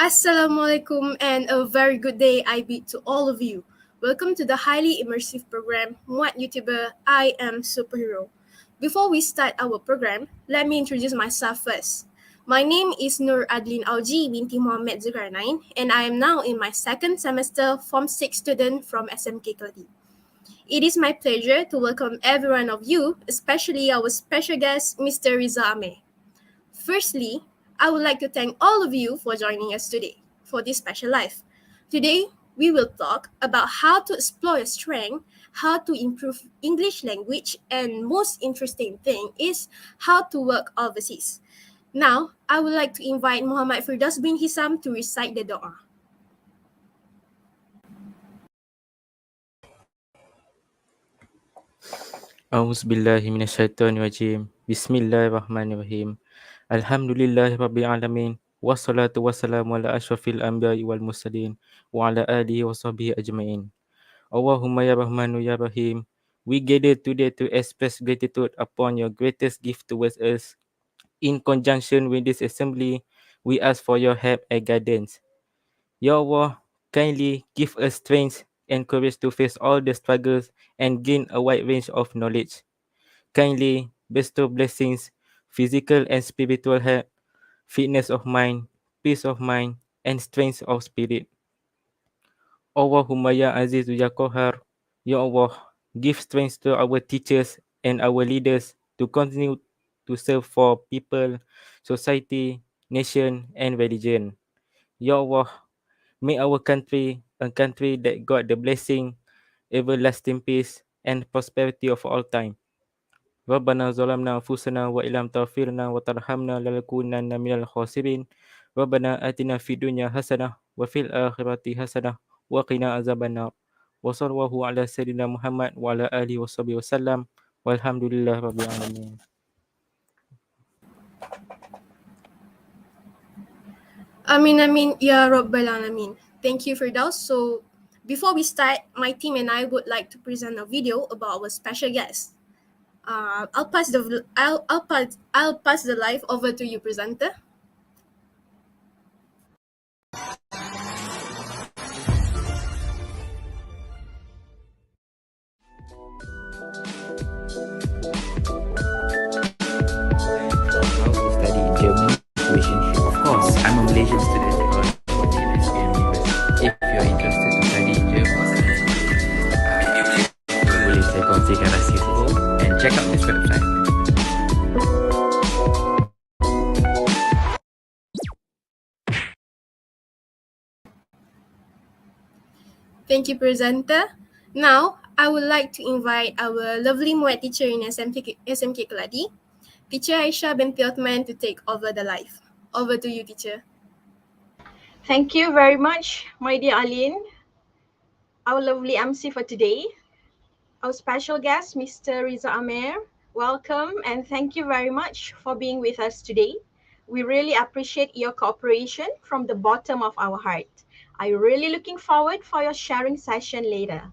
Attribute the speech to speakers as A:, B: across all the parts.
A: Assalamualaikum and a very good day I bid to all of you. Welcome to the highly immersive program Muat YouTuber I Am Superhero. Before we start our program, let me introduce myself first. My name is Nur Adlin Auji binti Muhammad Zulkarnain and I am now in my second semester Form 6 student from SMK Keladi. It is my pleasure to welcome every one of you, especially our special guest Mr. Riza Ameh. Firstly, I would like to thank all of you for joining us today for this special live. Today, we will talk about how to explore your strength, how to improve English language, and most interesting thing is how to work overseas. Now, I would like to invite Muhammad Firdaus bin Hisam to recite the doa.
B: A'udzubillahiminasyaitonirrajim. Bismillahirrahmanirrahim. Alhamdulillahi alamin. Wassalatu wassalamu ala asyrafil anbiya'i wal mursalin wa ala alihi wa sahbihi ajma'in. Allahumma ya Rahmanu ya Rahim. We gather today to express gratitude upon your greatest gift towards us. In conjunction with this assembly, we ask for your help and guidance. Ya Allah, kindly give us strength and courage to face all the struggles and gain a wide range of knowledge. Kindly bestow blessings, physical and spiritual health, fitness of mind, peace of mind, and strength of spirit. Allahumma ya Aziz ya Qahar, Ya Allah, give strength to our teachers and our leaders to continue to serve for people, society, nation, and religion. Ya Allah, make our country a country that got the blessing, everlasting peace, and prosperity of all time. ربنا ظلمنا أنفسنا وإن لم تغفر لنا وترحمنا لنكونن من الخاسرين ربنا آتنا في الدنيا حسنة وفي الآخرة حسنة وقنا عذاب النار وصلى الله على سيدنا محمد وعلى آله وصحبه وسلم والحمد لله رب العالمين.
A: Amin Amin Ya Rabbal Alamin. Thank you, Firdaus. So, before we start, my team and I would like to present a video about our special guest. I'll pass the live over to you, presenter.
C: How to study in Germany, tuition fee. Of course, I'm a Malaysian student at If you're interested to study in Germany, boleh saya kongsikan rahsia saya and check out this website.
A: Thank you, presenter. Now, I would like to invite our lovely Muet teacher in SMK Keladi, Teacher Aisyah binti Othman, to take over the live. Over to you, teacher.
D: Thank you very much, my dear Aline, our lovely MC for today. Our special guest, Mr. Riza Amer, welcome and thank you very much for being with us today. We really appreciate your cooperation from the bottom of our heart. I'm really looking forward for your sharing session later.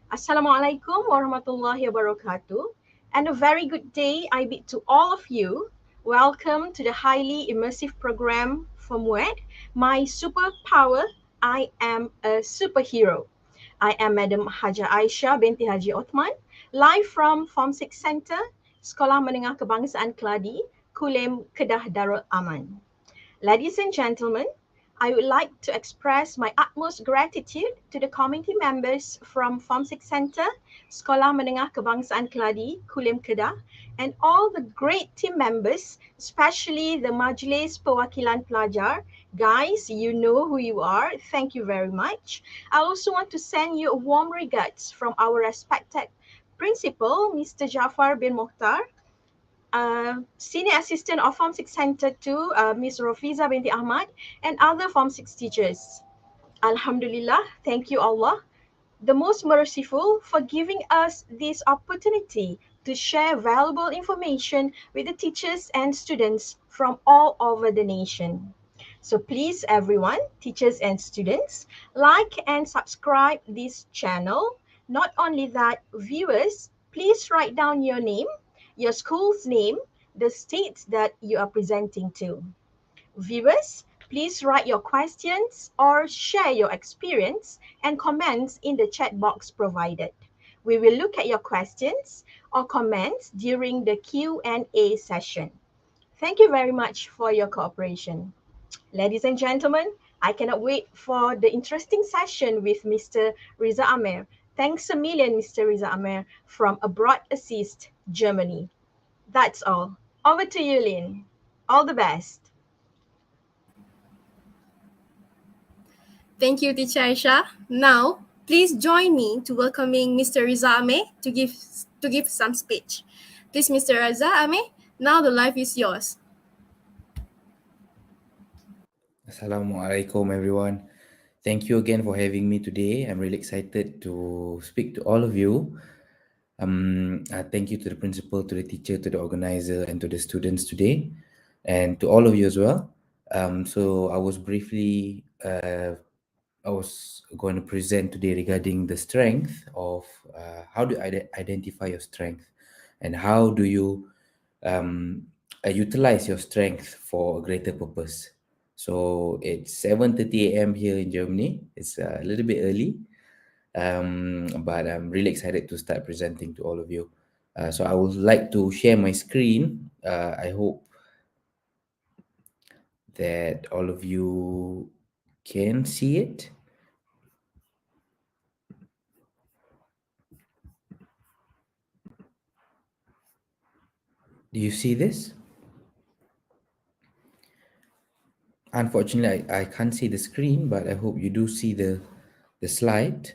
D: Assalamualaikum warahmatullahi wabarakatuh, and a very good day I bid to all of you. Welcome to the highly immersive program from Muet-My Superpower. I am a superhero. I am Madam Haja Aisyah binti Haji Othman, live from Form 6 Center, Sekolah Menengah Kebangsaan Keladi, Kulim, Kedah Darul Aman. Ladies and gentlemen, I would like to express my utmost gratitude to the committee members from Form 6 Center, Sekolah Menengah Kebangsaan Keladi, Kulim Kedah, and all the great team members, especially the Majlis Perwakilan Pelajar. Guys, you know who you are. Thank you very much. I also want to send you a warm regards from our respected principal, Mr. Jafar bin Mokhtar, Senior Assistant of Form 6 Center 2, Ms. Rofiza binti Ahmad, and other Form 6 teachers. Alhamdulillah, thank you Allah, the most merciful, for giving us this opportunity to share valuable information with the teachers and students from all over the nation. So please everyone, teachers and students, like and subscribe this channel. Not only that, viewers, please write down your name, your school's name, the state that you are presenting to. Viewers, Please write your questions or share your experience and comments in the chat box provided. We will look at your questions or comments during the Q&A session. Thank you very much for your cooperation. Ladies and gentlemen, I cannot wait for the interesting session with Mr. Riza Amer. Thanks a million, Mr. Riza Amer from Abroad Assist, Germany. That's all. Over to you, Lynn. All the best.
A: Thank you, Teacher Aisha. Now, please join me to welcoming Mr. Riza Ame to give some speech. Please, Mr. Riza Ame, now the life is yours.
C: Assalamualaikum, everyone. Thank you again for having me today. I'm really excited to speak to all of you. Thank you to the principal, to the teacher, to the organizer, and to the students today, and to all of you as well. So I was going to present today regarding the strength of how do you identify your strength, and how do you um, utilize your strength for a greater purpose. So it's 7:30 a.m. here in Germany. It's a little bit early, but I'm really excited to start presenting to all of you. So I would like to share my screen. I hope that all of you can see it. Do you see this? Unfortunately, I can't see the screen, but I hope you do see the slide.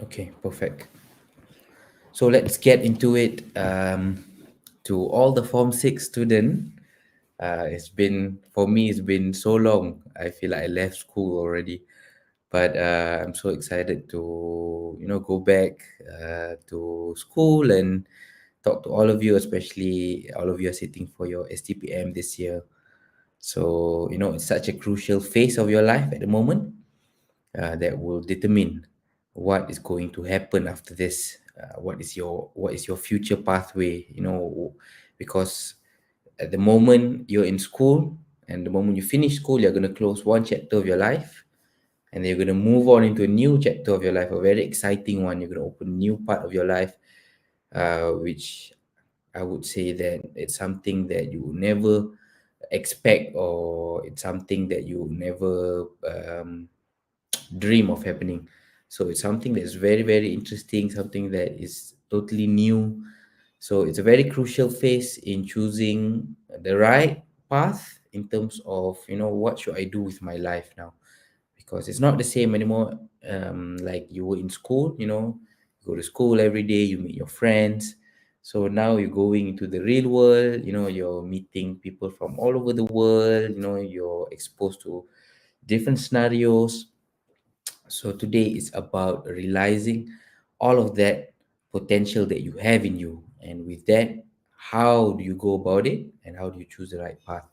C: Okay, perfect. So let's get into it. To all the Form 6 student, it's been, for me, it's been so long. I feel like I left school already. But I'm so excited to, go back to school and talk to all of you, especially all of you are sitting for your STPM this year. So, it's such a crucial phase of your life at the moment that will determine what is going to happen after this. What is your future pathway? Because at the moment you're in school, and the moment you finish school, you're going to close one chapter of your life, and then you're going to move on into a new chapter of your life, a very exciting one. You're going to open a new part of your life, which I would say that it's something that you will never expect, or it's something that you never dream of happening. So it's something that's very, very interesting, something that is totally new. So it's a very crucial phase in choosing the right path in terms of, what should I do with my life now? Because it's not the same anymore. Like you were in school, you go to school every day, you meet your friends. So now you're going into the real world, you're meeting people from all over the world, you're exposed to different scenarios. So today is about realizing all of that potential that you have in you. And with that, how do you go about it, and how do you choose the right path?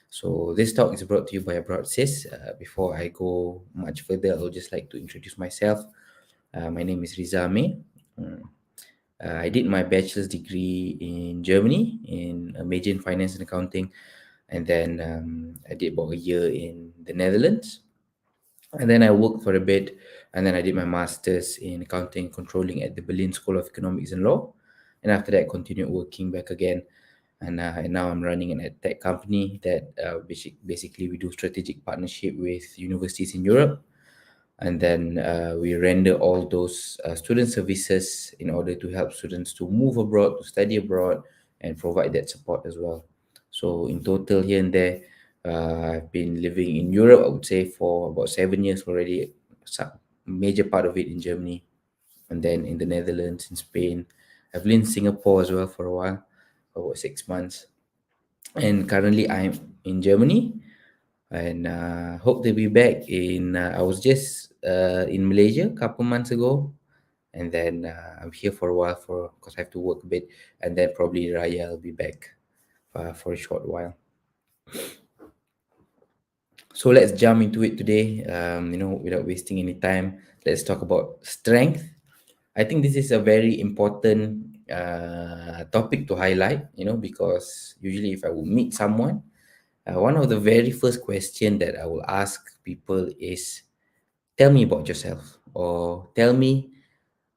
C: So this talk is brought to you by Abroad Sis. Before I go much further, I would just like to introduce myself. My name is Rizame. I did my bachelor's degree in Germany in a major in finance and accounting, and then I did about a year in the Netherlands, and then I worked for a bit, and then I did my master's in accounting and controlling at the Berlin School of Economics and Law, and after that continued working back again, and now I'm running an tech company that basically we do strategic partnership with universities in Europe, and then we render all those student services in order to help students to move abroad, to study abroad, and provide that support as well. So in total, here and there, I've been living in Europe, I would say, for about 7 years already. Some major part of it in Germany, and then in the Netherlands, in Spain. I've lived in Singapore as well for a while, for about 6 months. And currently I'm in Germany, and hope to be back in. I was just in Malaysia a couple months ago, and then I'm here for a while for because I have to work a bit, and then probably Raya I'll be back for a short while. So let's jump into it today. Without wasting any time, let's talk about strength. I think this is a very important topic to highlight, because usually if I would meet someone, one of the very first question that I will ask people is, tell me about yourself, or tell me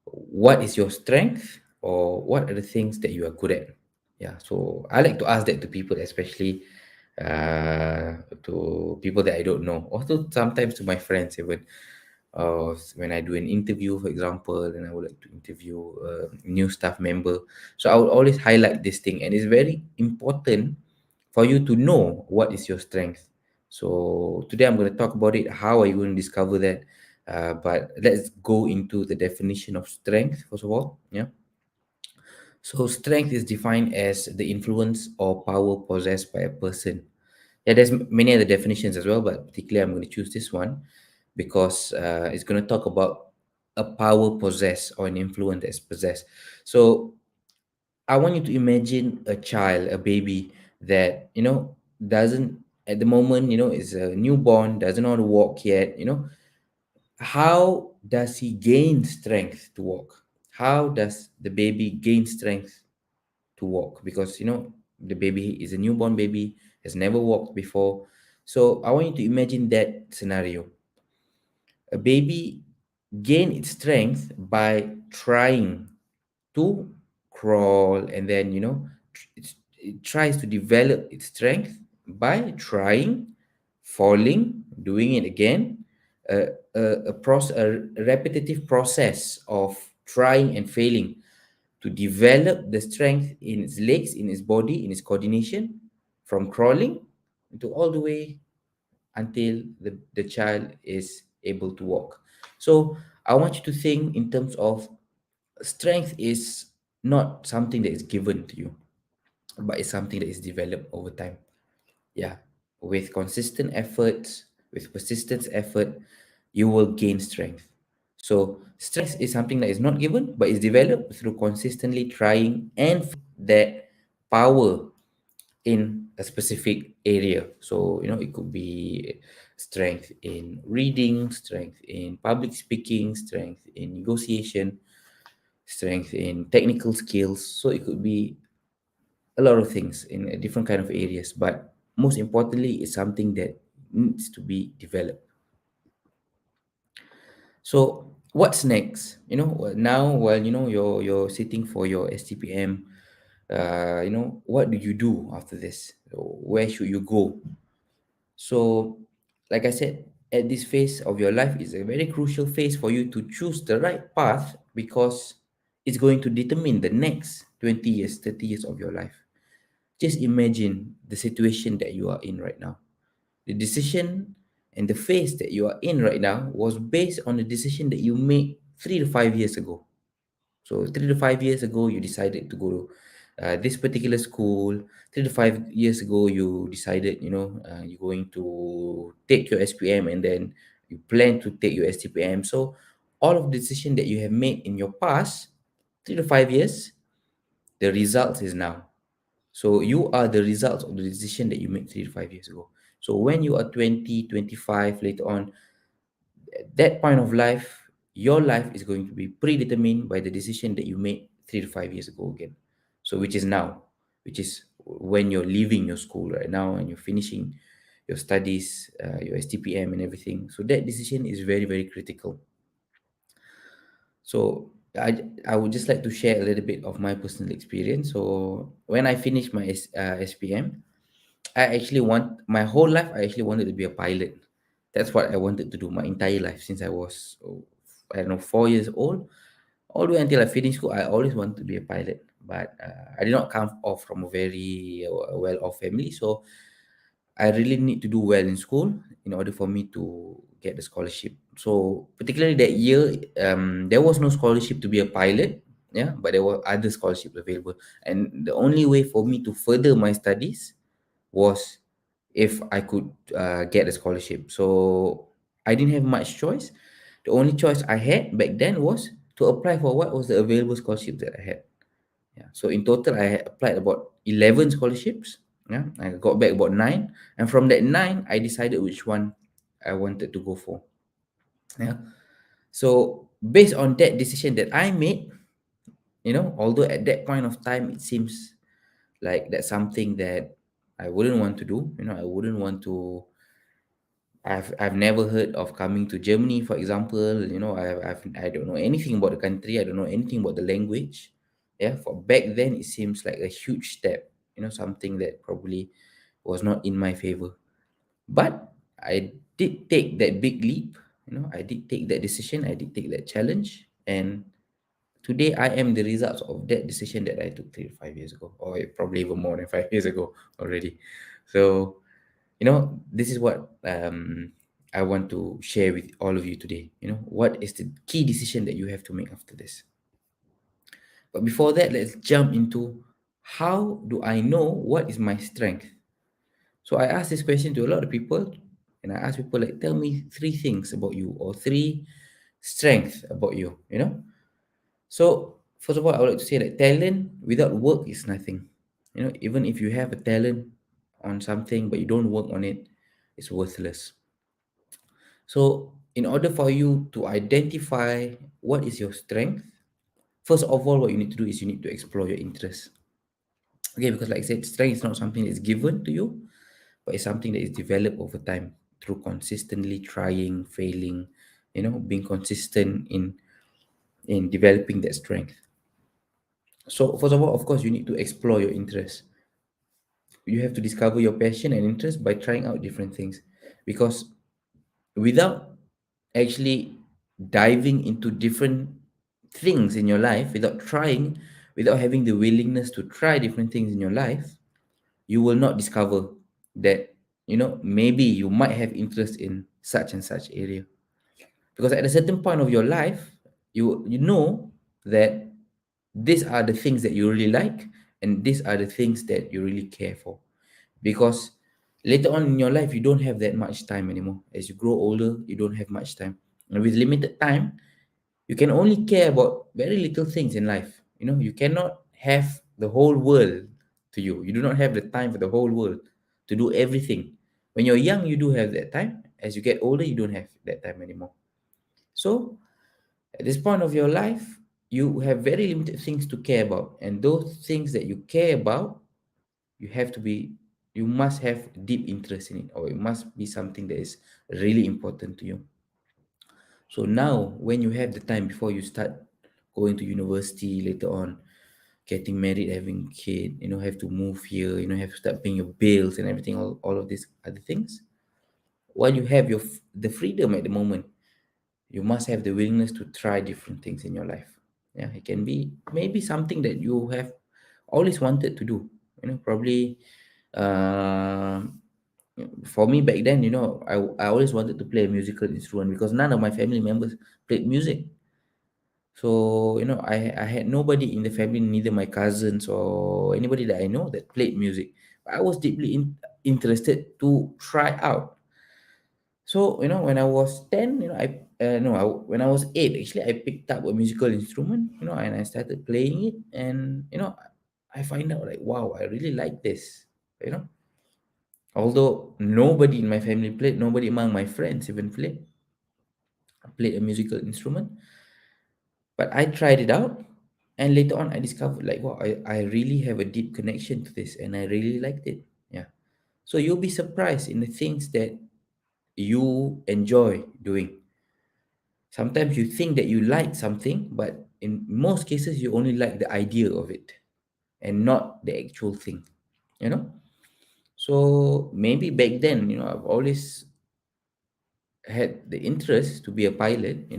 C: what is your strength, or what are the things that you are good at. Yeah, so I like to ask that to people, especially to people that I don't know, also sometimes to my friends even. When I do an interview, for example, and I would like to interview a new staff member, so I will always highlight this thing, and it's very important for you to know what is your strength. So today I'm going to talk about it. How are you going to discover that? But let's go into the definition of strength first of all. Yeah. So strength is defined as the influence or power possessed by a person. Yeah, there's many other definitions as well, but particularly I'm going to choose this one because it's going to talk about a power possessed or an influence that's possessed. So I want you to imagine a child, a baby that, doesn't, at the moment, is a newborn, doesn't know how to walk yet. How does he gain strength to walk? How does the baby gain strength to walk? Because, the baby is a newborn baby, has never walked before. So I want you to imagine that scenario. A baby gain its strength by trying to crawl, and then it tries to develop its strength by trying, falling, doing it again, a repetitive process of trying and failing to develop the strength in its legs, in its body, in its coordination, from crawling to all the way until the child is able to walk. So I want you to think in terms of strength is not something that is given to you, but it's something that is developed over time. Yeah. With consistent efforts, with persistence effort, you will gain strength. So strength is something that is not given, but is developed through consistently trying and that power in a specific area. So, it could be strength in reading, strength in public speaking, strength in negotiation, strength in technical skills. So it could be a lot of things in a different kind of areas, but most importantly, it's something that needs to be developed. So what's next? Now while you're sitting for your STPM, what do you do after this? Where should you go? So, like I said, at this phase of your life is a very crucial phase for you to choose the right path because it's going to determine the next 20 years, 30 years of your life. Just imagine the situation that you are in right now. The decision and the phase that you are in right now was based on the decision that you made 3 to 5 years ago. So 3 to 5 years ago, you decided to go to this particular school. 3 to 5 years ago, you decided, you're going to take your SPM, and then you plan to take your STPM. So all of the decision that you have made in your past 3 to 5 years, the result is now. So you are the result of the decision that you made 3 to 5 years ago. So when you are 20, 25, later on, at that point of life, your life is going to be predetermined by the decision that you made 3 to 5 years ago again. So which is now, which is when you're leaving your school right now and you're finishing your studies, your STPM and everything. So that decision is very, very critical. So I would just like to share a little bit of my personal experience. So when I finished my SPM, I actually my whole life, I actually wanted to be a pilot. That's what I wanted to do my entire life since I was, I don't know, 4 years old. All the way until I finished school, I always wanted to be a pilot. But I did not come off from a very well-off family. So I really need to do well in school in order for me to get the scholarship. So particularly that year, there was no scholarship to be a pilot. Yeah, but there were other scholarships available. And the only way for me to further my studies was if I could get a scholarship. So I didn't have much choice. The only choice I had back then was to apply for what was the available scholarship that I had. Yeah. So in total, I had applied about 11 scholarships. Yeah. I got back about nine. And from that nine, I decided which one I wanted to go for. Yeah. So based on that decision that I made, although at that point of time it seems like that's something that I wouldn't want to do. I wouldn't want to. I've never heard of coming to Germany, for example. I don't know anything about the country. I don't know anything about the language. Yeah, for back then it seems like a huge step. Something that probably was not in my favor. But I did take that big leap. I did take that decision. I did take that challenge, and today I am the results of that decision that I took 3 to 5 years ago, or probably even more than 5 years ago already. So this is what I want to share with all of you today. What is the key decision that you have to make after this? But before that, let's jump into, how do I know what is my strength? So I asked this question to a lot of people, and I asked people, like, tell me three things about you, or three strengths about you. So first of all, I would like to say that talent without work is nothing. Even if you have a talent on something but you don't work on it, it's worthless. So, in order for you to identify what is your strength, first of all, what you need to do is you need to explore your interest. Okay, because like I said, strength is not something that's given to you, but it's something that is developed over time through consistently trying, failing, being consistent in developing that strength. So, first of all, of course, you need to explore your interest. You have to discover your passion and interest by trying out different things, because without actually diving into different things in your life, without trying, without having the willingness to try different things in your life, you will not discover that, maybe you might have interest in such and such area. Because at a certain point of your life, you know that these are the things that you really like, and these are the things that you really care for. Because later on in your life, you don't have that much time anymore. As you grow older, you don't have much time, and with limited time, you can only care about very little things in life. You cannot have the whole world to you. You do not have the time for the whole world to do everything. When you're young, you do have that time. As you get older, you don't have that time anymore. So at this point of your life, you have very limited things to care about, and those things that you care about, you have to be you must have deep interest in it, or it must be something that is really important to you. So now, when you have the time before you start going to university later on, getting married, having kid, have to move here, have to start paying your bills and everything, all of these other things. While you have the freedom at the moment, you must have the willingness to try different things in your life. Yeah, it can be maybe something that you have always wanted to do. Probably, um for me back then, I always wanted to play a musical instrument, because none of my family members played music. So, I had nobody in the family, neither my cousins or anybody that I know, that played music. I was deeply interested to try out. So, when I was 10, I no, I, when I was 8, actually, I picked up a musical instrument, and I started playing it, and I find out, like, wow, I really like this. You know, Although nobody in my family played, nobody among my friends even played a musical instrument, but I tried it out, and later on I discovered, like, wow, I really have a deep connection to this, and I really liked it. Yeah. So you'll be surprised in the things that you enjoy doing. Sometimes you think that you like something, but in most cases you only like the idea of it and not the actual thing. You know? So maybe back then, I've always had the interest to be a pilot.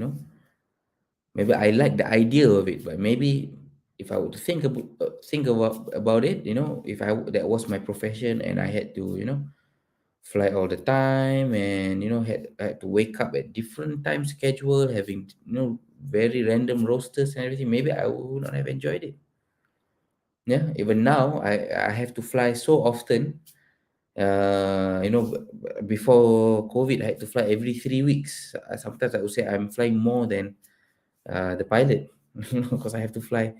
C: Maybe I like the idea of it, but maybe if I would think about it, if that was my profession, and I had to, fly all the time, and I had to wake up at different time schedule, having very random rosters and everything, maybe I would not have enjoyed it. Yeah, even now I have to fly so often. Before COVID, I had to fly every 3 weeks. Sometimes I would say I'm flying more than the pilot, because I have to fly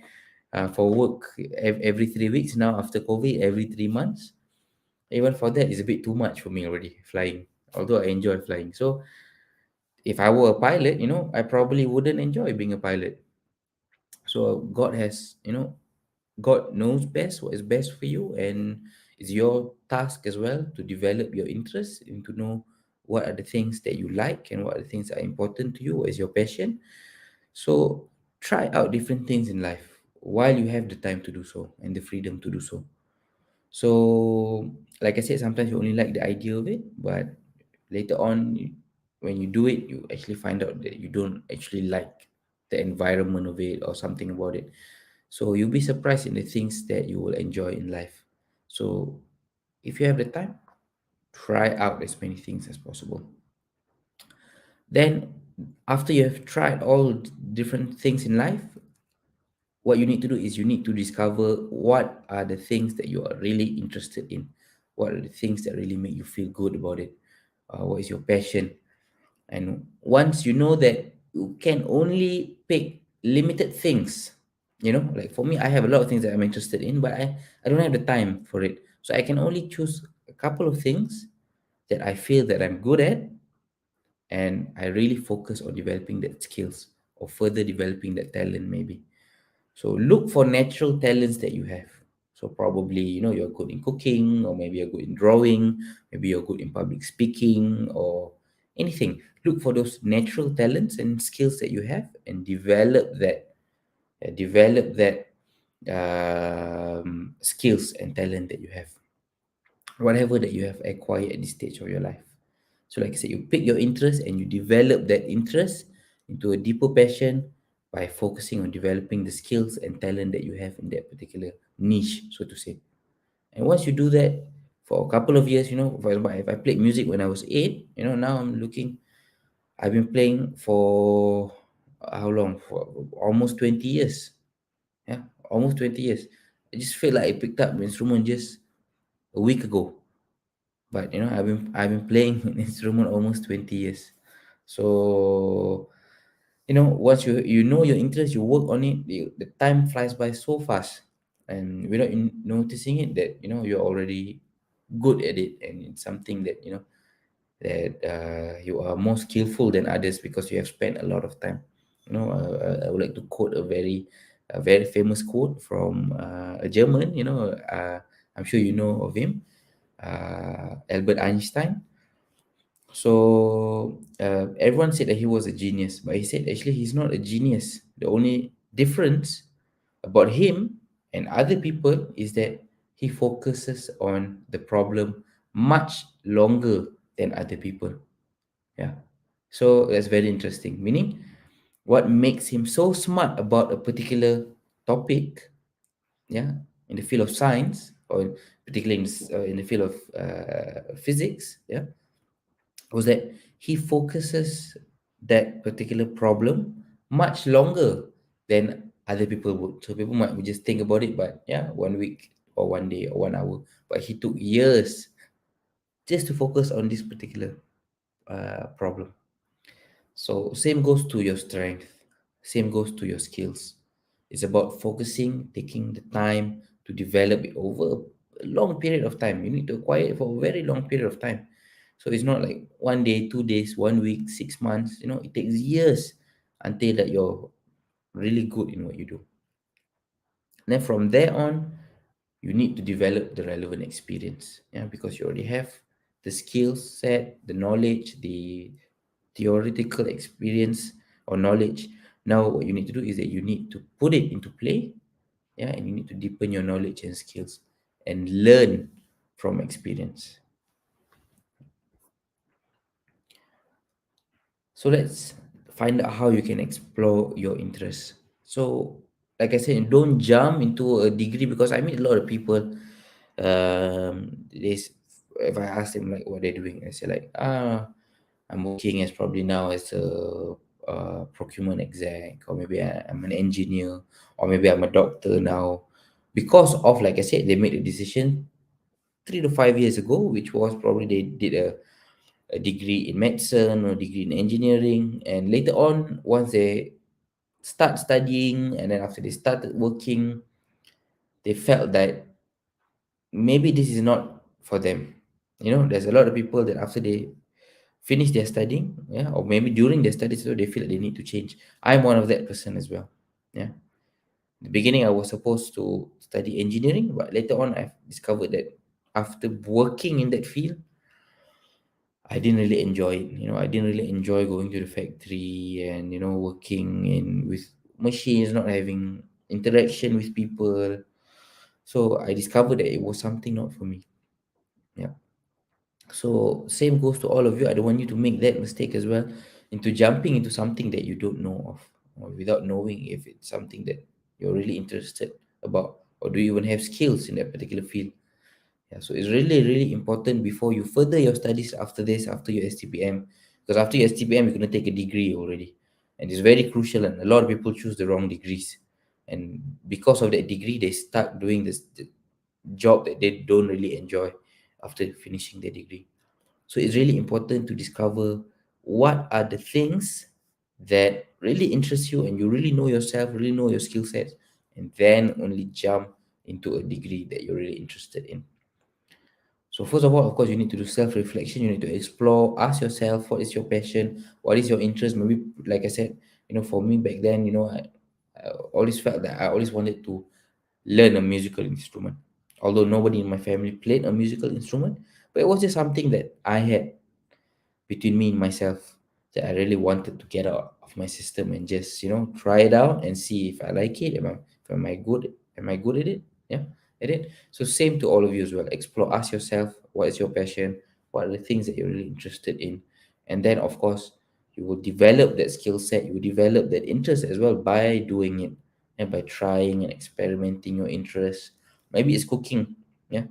C: for work every 3 weeks now. After COVID, every 3 months. Even for that, is a bit too much for me already, flying. Although I enjoy flying, so if I were a pilot, I probably wouldn't enjoy being a pilot. So God has, God knows best what is best for you, and it's your task as well to develop your interest and to know what are the things that you like and what are the things that are important to you, what is your passion. So try out different things in life while you have the time to do so and the freedom to do so. So, like I said, sometimes you only like the idea of it, but later on, when you do it, you actually find out that you don't actually like the environment of it or something about it. So, you'll be surprised in the things that you will enjoy in life. So, if you have the time, try out as many things as possible. Then, after you have tried all different things in life, what you need to do is you need to discover what are the things that you are really interested in, what are the things that really make you feel good about it, what is your passion. And once you know that, you can only pick limited things. Like for me, I have a lot of things that I'm interested in, but I don't have the time for it, so I can only choose a couple of things that I feel that I'm good at, and I really focus on developing that skills or further developing that talent maybe. So look for natural talents that you have. So probably, you're good in cooking, or maybe you're good in drawing, maybe you're good in public speaking, or anything. Look for those natural talents and skills that you have, and develop that skills and talent that you have, whatever that you have acquired at this stage of your life. So, like I said, you pick your interest and you develop that interest into a deeper passion by focusing on developing the skills and talent that you have in that particular niche, so to say. And once you do that for a couple of years, for example, if I played music when I was 8, now I've been playing for how long? For almost 20 years. Yeah, almost 20 years. I just feel like I picked up the instrument just a week ago. But I've been playing an instrument almost 20 years. So once you know your interest, you work on it, the time flies by so fast, and without noticing it, that you're already good at it, and it's something that you are more skillful than others because you have spent a lot of time. I would like to quote a very famous quote from a German. I'm sure you know of him, Albert Einstein. So everyone said that he was a genius, but he said actually he's not a genius. The only difference about him and other people is that he focuses on the problem much longer than other people. Yeah. So that's very interesting. Meaning, what makes him so smart about a particular topic, yeah, in the field of science, or particularly in the field of physics, yeah, was that he focuses that particular problem much longer than other people would. So people might just think about it, but yeah, 1 week or 1 day or 1 hour. But he took years just to focus on this particular problem. So same goes to your strength, same goes to your skills. It's about focusing, taking the time to develop it over a long period of time. You need to acquire it for a very long period of time. So it's not like 1 day, 2 days, 1 week, 6 months. It takes years until that you're really good in what you do. Then from there on, you need to develop the relevant experience. Yeah, because you already have the skill set, the knowledge, the theoretical experience or knowledge. Now what you need to do is that you need to put it into play. Yeah, and you need to deepen your knowledge and skills and learn from experience. So let's find out how you can explore your interests. So, like I said, don't jump into a degree, because I meet a lot of people. If I ask them like what they're doing, I say like, I'm working as probably now as a procurement exec, or maybe I'm an engineer, or maybe I'm a doctor now, because of, like I said, they made a decision 3 to 5 years ago, which was probably they did a degree in medicine or degree in engineering, and later on, once they start studying, and then after they started working, they felt that maybe this is not for them. There's a lot of people that after they finish their studying, yeah, or maybe during their studies, so they feel like they need to change. I'm one of that person as well. Yeah. the beginning I was supposed to study engineering, but later on I've discovered that after working in that field, I didn't really enjoy it. I didn't really enjoy going to the factory and working in with machines, not having interaction with people. So I discovered that it was something not for me. Yeah. So same goes to all of you. I don't want you to make that mistake as well, into jumping into something that you don't know of, or without knowing if it's something that you're really interested about, or do you even have skills in that particular field. Yeah, so it's really, really important before you further your studies after this, after your STPM, because after your STPM, you're going to take a degree already. And it's very crucial, and a lot of people choose the wrong degrees. And because of that degree, they start doing this the job that they don't really enjoy after finishing their degree. So it's really important to discover what are the things that really interest you, and you really know yourself, really know your skill sets, and then only jump into a degree that you're really interested in. So first of all, of course, you need to do self-reflection. You need to explore, ask yourself, what is your passion? What is your interest? Maybe, like I said, for me back then, I always felt that I always wanted to learn a musical instrument. Although nobody in my family played a musical instrument, but it was just something that I had between me and myself, that I really wanted to get out of my system and just try it out and see if I like it. Am I good at it? Yeah, at it. So same to all of you as well. Explore, ask yourself what is your passion, what are the things that you're really interested in, and then of course you will develop that skill set. You will develop that interest as well by doing it and by trying and experimenting your interests. Maybe it's cooking. Yeah,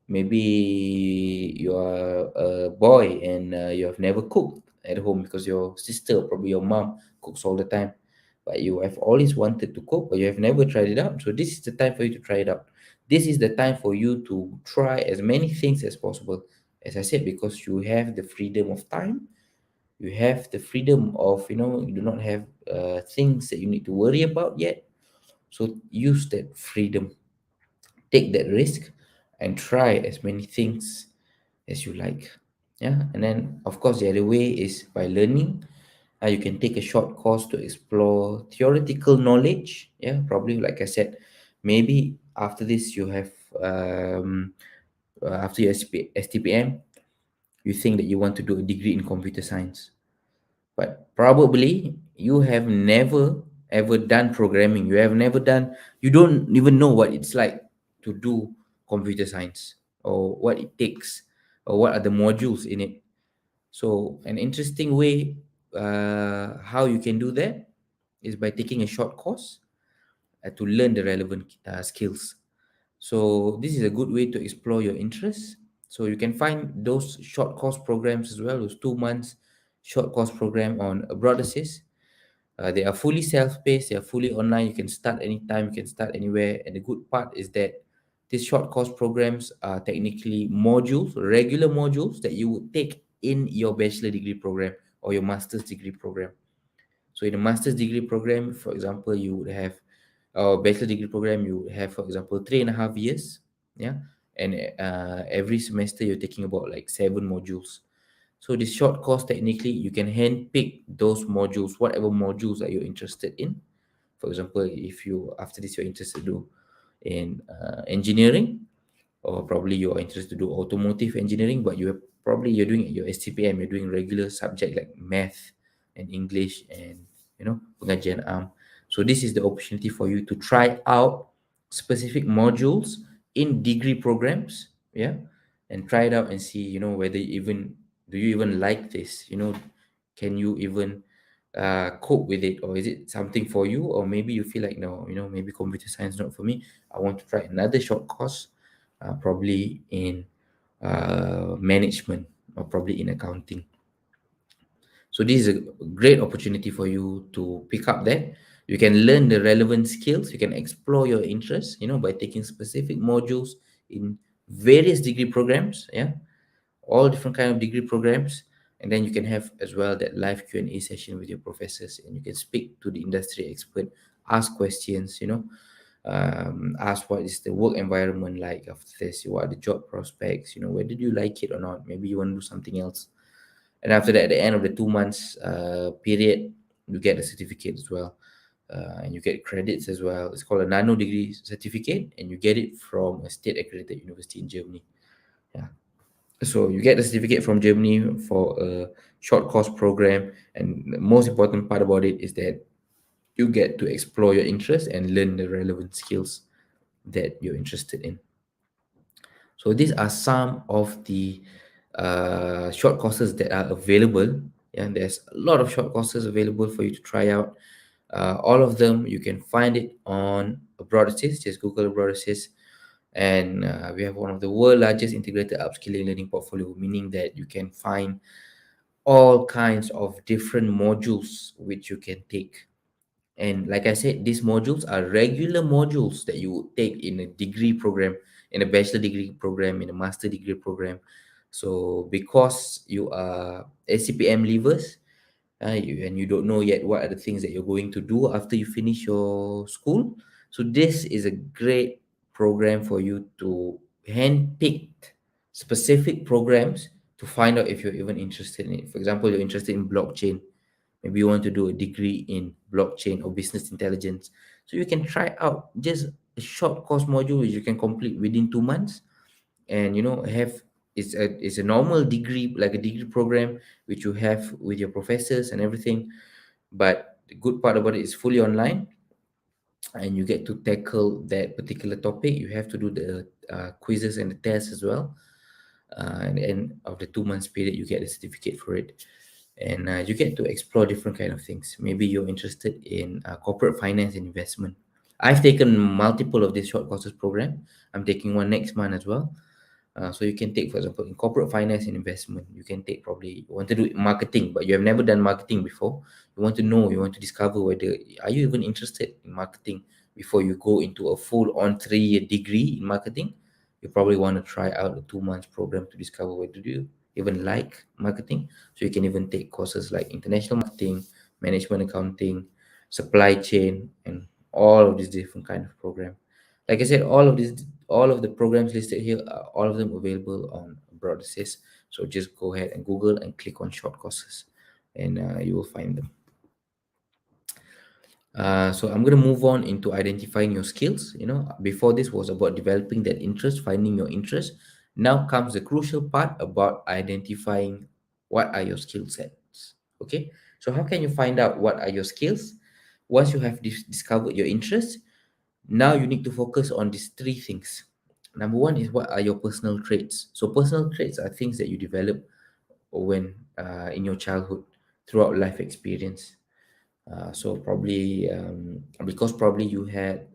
C: maybe you are a boy and you have never cooked at home because your sister, probably your mom, cooks all the time, but you have always wanted to cook but you have never tried it out. So this is the time for you to try it out. This is the time for you to try as many things as possible, as I said, because you have the freedom of time. You have the freedom of, you do not have things that you need to worry about yet. So use that freedom, take that risk, and try as many things as you like. Yeah, and then of course the other way is by learning. You can take a short course to explore theoretical knowledge. Yeah, probably like I said, maybe after this you have after your STPM, you think that you want to do a degree in computer science, but probably you have never ever done programming. You don't even know what it's like to do computer science, or what it takes, or what are the modules in it. So an interesting way how you can do that is by taking a short course to learn the relevant skills. So this is a good way to explore your interests. So you can find those short course programs as well, those 2 months short course program on Abroad Assist. They are fully self-paced, they are fully online. You can start anytime, you can start anywhere. And the good part is that these short course programs are technically modules, regular modules that you would take in your bachelor degree program or your master's degree program. So in a master's degree program, for example, you would have, or bachelor degree program, you would have, for example, 3.5 years. Yeah. And every semester you're taking about like 7 modules. So this short course, technically, you can handpick those modules, whatever modules that you're interested in. For example, if you after this you're interested to do in engineering, or probably you're interested to do automotive engineering, but you're doing your STPM, you're doing regular subject like math and English and pengajian So this is the opportunity for you to try out specific modules in degree programs. Yeah, and try it out and see, whether you even like this. Can you even cope with it, or is it something for you? Or maybe you feel like, no, maybe computer science not for me. I want to try another short course, probably in management, or probably in accounting. So this is a great opportunity for you to pick up that. You can learn the relevant skills. You can explore your interests, by taking specific modules in various degree programs. Yeah, all different kind of degree programs. And then you can have as well that live Q&A session with your professors, and you can speak to the industry expert, ask questions, ask what is the work environment like after this, what are the job prospects, whether you like it or not, maybe you want to do something else. And after that, at the end of the 2 months period, you get a certificate as well. and you get credits as well. It's called a nano degree certificate, and you get it from a state accredited university in Germany. Yeah. So you get the certificate from Germany for a short course program, and the most important part about it is that you get to explore your interest and learn the relevant skills that you're interested in. So these are some of the short courses that are available. And there's a lot of short courses available for you to try out. All of them you can find it on Abroad Assist. Just Google Abroad Assist, and we have one of the world largest integrated upskilling learning portfolio, meaning that you can find all kinds of different modules which you can take. And like I said, these modules are regular modules that you would take in a degree program, in a bachelor degree program, in a master degree program. So because you are SCPM leavers, and you don't know yet what are the things that you're going to do after you finish your school, so this is a great program for you to handpick specific programs to find out if you're even interested in it. For example, you're interested in blockchain. Maybe you want to do a degree in blockchain or business intelligence. So you can try out just a short course module which you can complete within 2 months, and have it's a normal degree, like a degree program which you have with your professors and everything. But the good part about it is fully online, and you get to tackle that particular topic. You have to do the quizzes and the tests as well. At the end of the 2 months period, you get a certificate for it, and you get to explore different kind of things. Maybe you're interested in corporate finance and investment. I've taken multiple of these short courses program. I'm taking one next month as well. So you can take, for example, in corporate finance and investment, you can take, probably you want to do marketing, but you have never done marketing before. You want to discover whether are you even interested in marketing before you go into a full on 3 year degree in marketing. You probably want to try out a 2 months program to discover whether do you even like marketing. So you can even take courses like international marketing, management accounting, supply chain, and all of these different kind of program. Like I said, all of the programs listed here are all of them available on Broad Assist. So just go ahead and Google and click on short courses, and you will find them. So I'm going to move on into identifying your skills. Before this was about developing that interest, finding your interest. Now comes the crucial part about identifying what are your skill sets. Okay, so how can you find out what are your skills? Once you have discovered your interest, now you need to focus on these three things. Number one is, what are your personal traits? So personal traits are things that you develop when in your childhood, throughout life experience. So probably because probably you had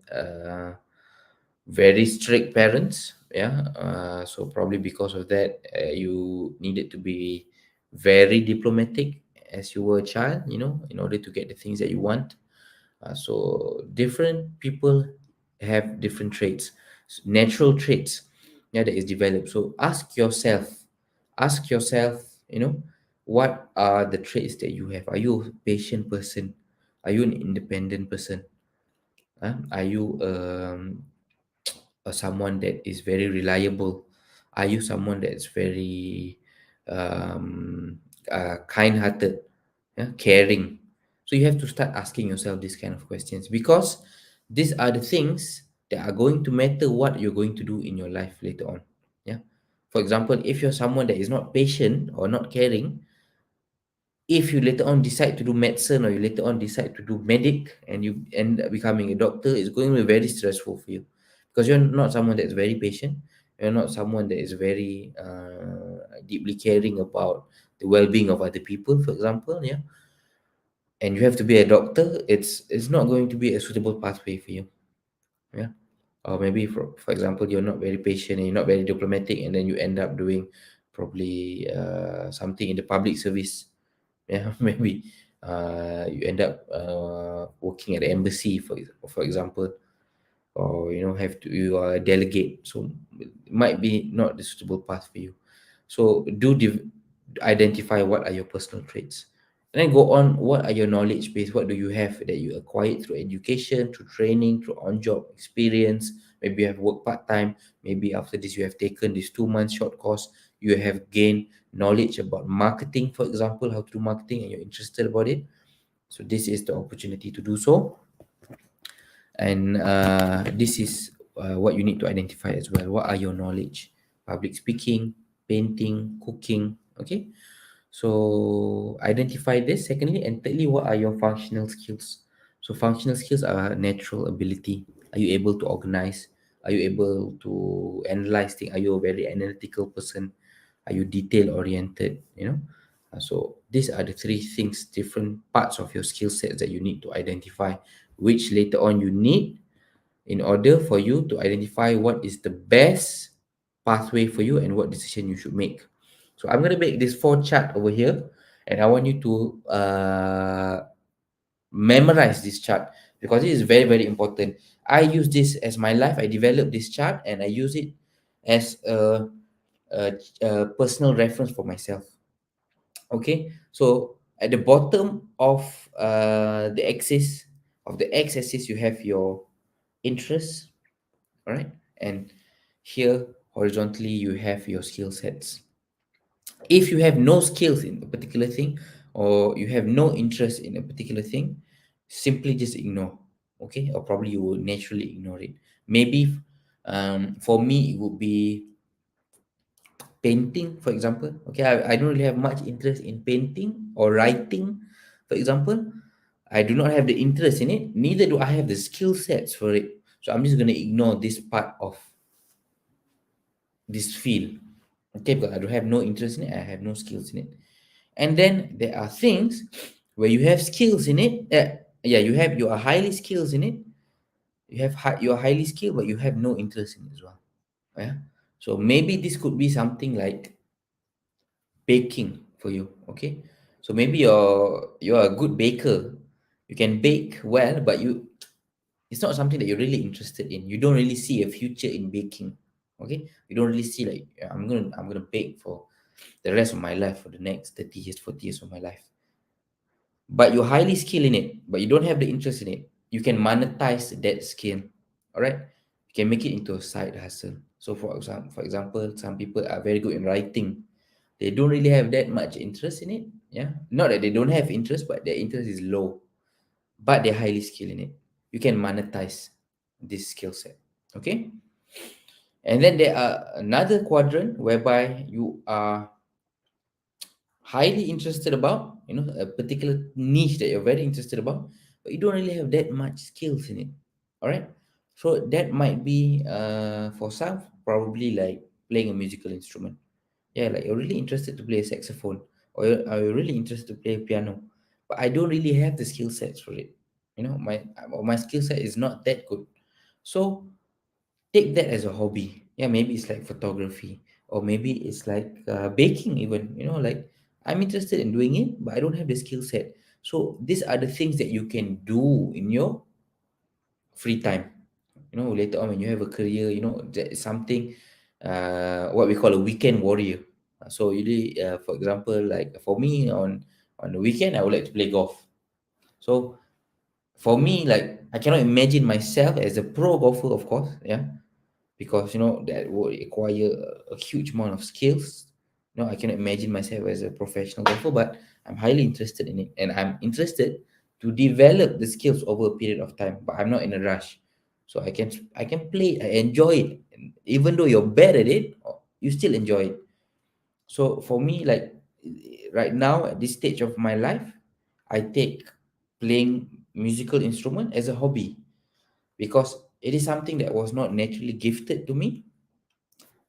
C: very strict parents, yeah. So probably because of that, you needed to be very diplomatic as you were a child, in order to get the things that you want. So different people have different traits, natural traits, yeah, that is developed. So ask yourself, what are the traits that you have? Are you a patient person? Are you an independent person? Are you someone that is very reliable? Are you someone that's very kind-hearted, yeah, caring? So you have to start asking yourself these kind of questions, because these are the things that are going to matter what you're going to do in your life later on. Yeah. For example, if you're someone that is not patient or not caring, if you later on decide to do medicine, or you later on decide to do medic, and you end up becoming a doctor, it's going to be very stressful for you, because you're not someone that's very patient. You're not someone that is very deeply caring about the well-being of other people, for example. Yeah. And you have to be a doctor. It's not going to be a suitable pathway for you. Yeah. Or maybe, for example, you're not very patient and you're not very diplomatic, and then you end up doing probably something in the public service. Yeah. Maybe you end up working at the embassy, for example, or have to you are a delegate, so it might be not the suitable path for you. So identify what are your personal traits, and then go on, what are your knowledge base? What do you have that you acquired through education, through training, through on-job experience? Maybe you have worked part-time. Maybe after this you have taken this 2 month short course. You have gained knowledge about marketing, for example, how to do marketing, and you're interested about it. So this is the opportunity to do so. And this is what you need to identify as well. What are your knowledge? Public speaking, painting, cooking. Okay, so identify this. Secondly, and thirdly, what are your functional skills? So functional skills are natural ability. Are you able to organize? Are you able to analyze things? Are you a very analytical person? Are you detail oriented? So these are the three things, different parts of your skill sets that you need to identify, which later on you need in order for you to identify what is the best pathway for you and what decision you should make. So I'm going to make this four chart over here, and I want you to memorize this chart because it is very, very important. I use this as my life. I developed this chart and I use it as a personal reference for myself. Okay, so at the bottom of the axis of the x-axis, you have your interest. All right, and here horizontally you have your skill sets. If you have no skills in a particular thing, or you have no interest in a particular thing, simply just ignore. Okay, or probably you will naturally ignore it. Maybe for me it would be painting, for example. Okay, I don't really have much interest in painting or writing, for example. I do not have the interest in it, neither do I have the skill sets for it. So I'm just going to ignore this part of this field. Okay, because I don't have no interest in it, I have no skills in it. And then there are things where you have skills in it. Yeah, you are highly skills in it. You are highly skilled, but you have no interest in it as well. Yeah. So maybe this could be something like baking for you. Okay. So maybe you're a good baker. You can bake well, but it's not something that you're really interested in. You don't really see a future in baking. Okay. You don't really see like, "Yeah, I'm gonna bake for the rest of my life, for the next 30 years, 40 years of my life." But you're highly skilled in it, but you don't have the interest in it. You can monetize that skill. All right. You can make it into a side hustle. So for example, some people are very good in writing. They don't really have that much interest in it. Yeah. Not that they don't have interest, but their interest is low. But they're highly skilled in it. You can monetize this skill set. Okay. And then there are another quadrant whereby you are highly interested about, a particular niche that you're very interested about, but you don't really have that much skills in it. All right. So that might be for some probably like playing a musical instrument. Yeah, like you're really interested to play a saxophone, or you're really interested to play a piano, but I don't really have the skill sets for it. My skill set is not that good. So take that as a hobby. Yeah, maybe it's like photography, or maybe it's like baking even. Like I'm interested in doing it, but I don't have the skill set. So these are the things that you can do in your free time. Later on when you have a career, that is something what we call a weekend warrior. So usually, for example, like for me on the weekend, I would like to play golf. So for me, like I cannot imagine myself as a pro golfer, of course. Yeah, because that would require a huge amount of skills. I cannot imagine myself as a professional golfer, but I'm highly interested in it, and I'm interested to develop the skills over a period of time. But I'm not in a rush, so I can play. I enjoy it, and even though you're bad at it, you still enjoy it. So for me, like right now at this stage of my life, I take playing musical instrument as a hobby because it is something that was not naturally gifted to me,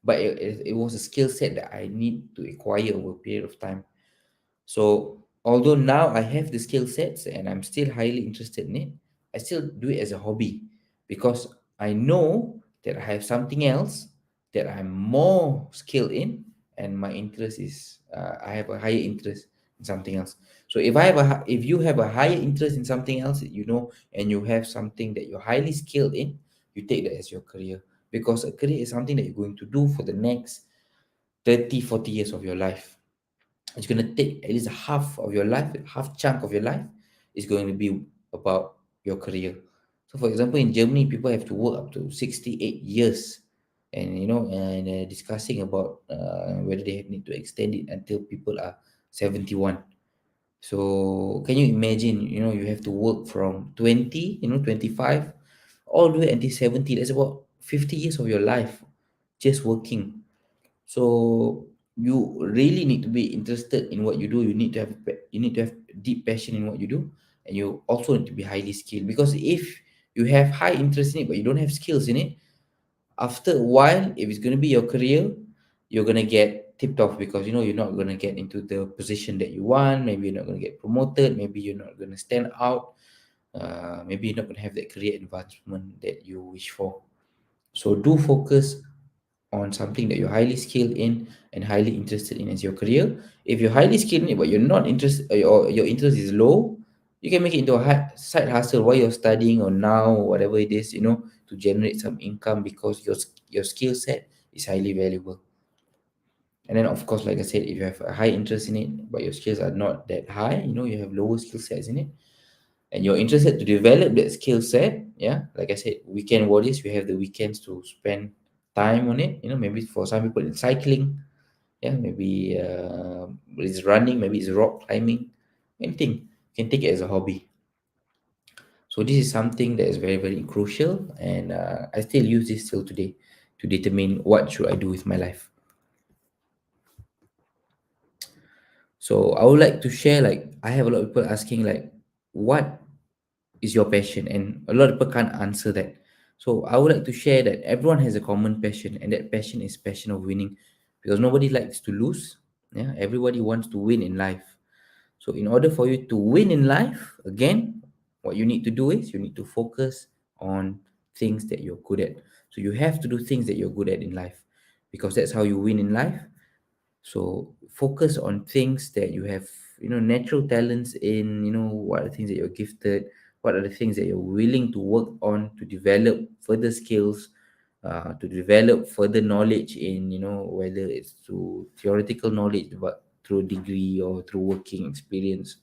C: but it was a skill set that I need to acquire over a period of time. So although now I have the skill sets and I'm still highly interested in it, I still do it as a hobby because I know that I have something else that I'm more skilled in, and my interest is I have a higher interest in something else. So if you have a higher interest in something else, and you have something that you're highly skilled in, you take that as your career, because a career is something that you're going to do for the next 30, 40 years of your life. It's going to take at least half of your life, half chunk of your life is going to be about your career. So for example, in Germany, people have to work up to 68 years, and discussing about whether they need to extend it until people are 71. So can you imagine, you have to work from 20, 25 all the way until 70. That's about 50 years of your life just working. So you really need to be interested in what you do. You need to have deep passion in what you do, and you also need to be highly skilled. Because if you have high interest in it but you don't have skills in it, after a while, if it's going to be your career, you're going to get tipped off, because you're not going to get into the position that you want. Maybe you're not going to get promoted. Maybe you're not going to stand out. Maybe you're not going to have that career advancement that you wish for. So do focus on something that you're highly skilled in and highly interested in as your career. If you're highly skilled in it but you're not interested, or your interest is low, you can make it into a side hustle while you're studying, or now, or whatever it is, to generate some income, because your skill set is highly valuable. And then, of course, like I said, if you have a high interest in it but your skills are not that high, you have lower skill sets in it, and you're interested to develop that skill set, yeah, like I said, weekend warriors, we have the weekends to spend time on it. Maybe for some people it's cycling, yeah, maybe it's running, maybe it's rock climbing, anything. You can take it as a hobby. So this is something that is very, very crucial, and I still use this till today to determine what should I do with my life. So I would like to share, like, I have a lot of people asking, like, what is your passion? And a lot of people can't answer that. So I would like to share that everyone has a common passion, and that passion is passion of winning, because nobody likes to lose. Yeah, everybody wants to win in life. So in order for you to win in life, again, what you need to do is you need to focus on things that you're good at. So you have to do things that you're good at in life, because that's how you win in life. So focus on things that you have, natural talents in. What are the things that you're gifted, what are the things that you're willing to work on to develop further skills, to develop further knowledge in, whether it's through theoretical knowledge, but through degree or through working experience.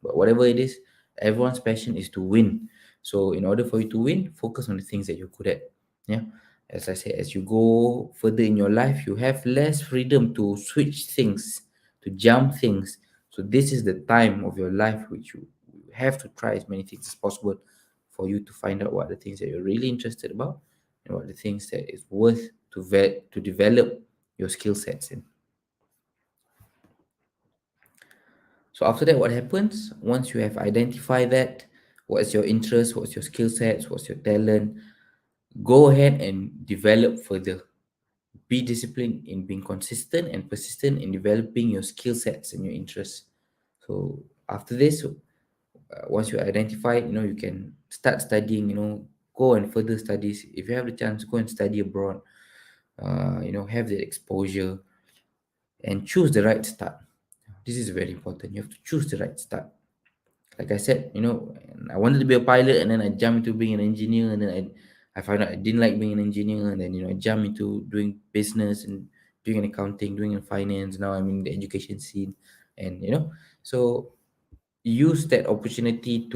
C: But whatever it is, everyone's passion is to win. So in order for you to win, focus on the things that you're good at. Yeah. As I said, as you go further in your life, you have less freedom to switch things, to jump things. So this is the time of your life which you have to try as many things as possible, for you to find out what are the things that you're really interested about, and what are the things that is worth to develop your skill sets in. So after that, what happens once you have identified that? What's your interest? What's your skill sets? What's your talent? Go ahead and develop further. Be disciplined in being consistent and persistent in developing your skill sets and your interests. So after this, once you identify, you can start studying. Go and further studies. If you have the chance, go and study abroad. Have that exposure, and choose the right start. This is very important. You have to choose the right start. Like I said, I wanted to be a pilot, and then I jumped into being an engineer, and then I found out I didn't like being an engineer, and then I jumped into doing business and doing an accounting, doing in finance. Now I'm in the education scene, and so use that opportunity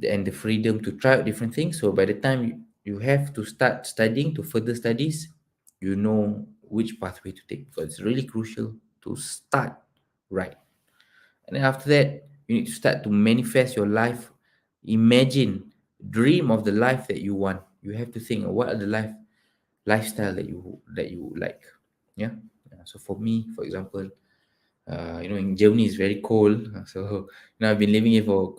C: and the freedom to try out different things. So by the time you have to start studying, to further studies, you know which pathway to take, because it's really crucial to start right. And then after that, you need to start to manifest your life. Imagine, dream of the life that you want. You have to think, what are the lifestyle that you like. Yeah. So for me, for example, in Germany it's very cold. So I've been living here for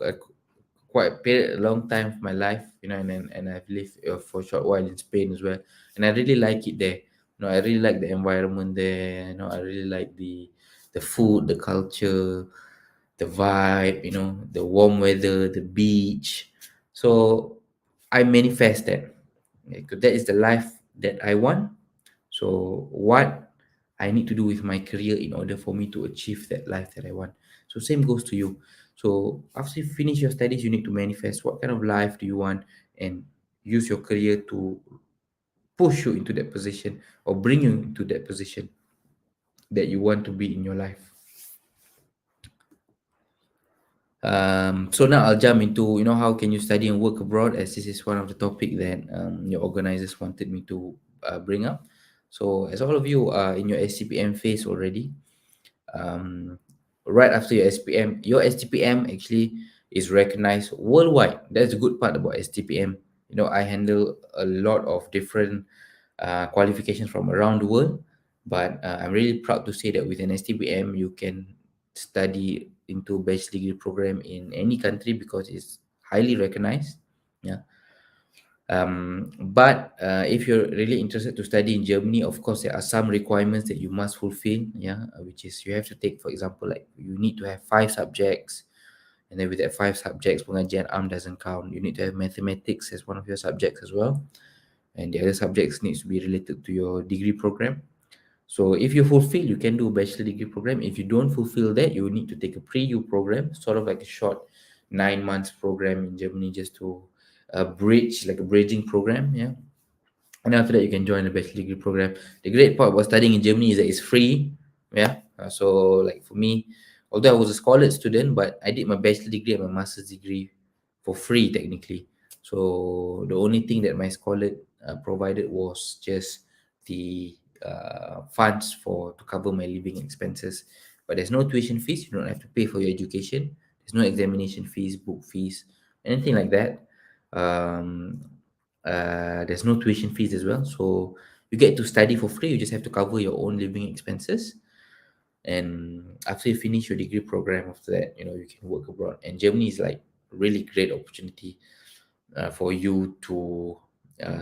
C: quite a long time of my life. And I've lived for a short while in Spain as well, and I really like it there. I really like the environment there. I really like the food, the culture, the vibe, the warm weather, the beach. So I manifest that. Because that is the life that I want. So what I need to do with my career in order for me to achieve that life that I want. So same goes to you. So after you finish your studies, you need to manifest what kind of life do you want, and use your career to push you into that position, or bring you into that position that you want to be in your life. So now I'll jump into, how can you study and work abroad, as this is one of the topic that your organizers wanted me to bring up. So as all of you are in your SCPM phase already, um, right after your STPM actually is recognized worldwide. That's the good part about STPM. I handle a lot of different qualifications from around the world. But I'm really proud to say that with an STBM, you can study into bachelor degree program in any country because it's highly recognized. Yeah. But if you're really interested to study in Germany, of course, there are some requirements that you must fulfill. Yeah, which is you have to take, for example, like you need to have 5 subjects, and then with that 5 subjects, pengajian am doesn't count. You need to have mathematics as one of your subjects as well, and the other subjects needs to be related to your degree program. So if you fulfill, you can do a bachelor degree program. If you don't fulfill that, you will need to take a pre-U program, sort of like a short 9 months program in Germany, just to bridge, like a bridging program. Yeah, and after that you can join the bachelor degree program. The great part about studying in Germany is that it's free. Yeah. So like for me, although I was a scholar student, but I did my bachelor degree and my master's degree for free technically. So the only thing that my scholar provided was just the funds for to cover my living expenses. But there's no tuition fees. You don't have to pay for your education. There's no examination fees, book fees, anything like that. um, there's no tuition fees as well, so you get to study for free. You just have to cover your own living expenses. And after you finish your degree program, after that, you can work abroad. And Germany is like really great opportunity for you to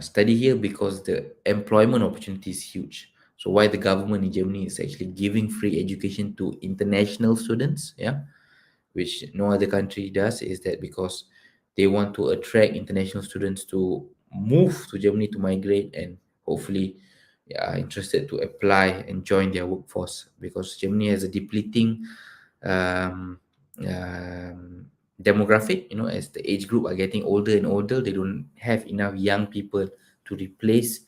C: study here, because the employment opportunity is huge. So why the government in Germany is actually giving free education to international students, yeah, which no other country does, is that because they want to attract international students to move to Germany to migrate, and hopefully are interested to apply and join their workforce, because Germany has a depleting um, um, demographic. As the age group are getting older and older, they don't have enough young people to replace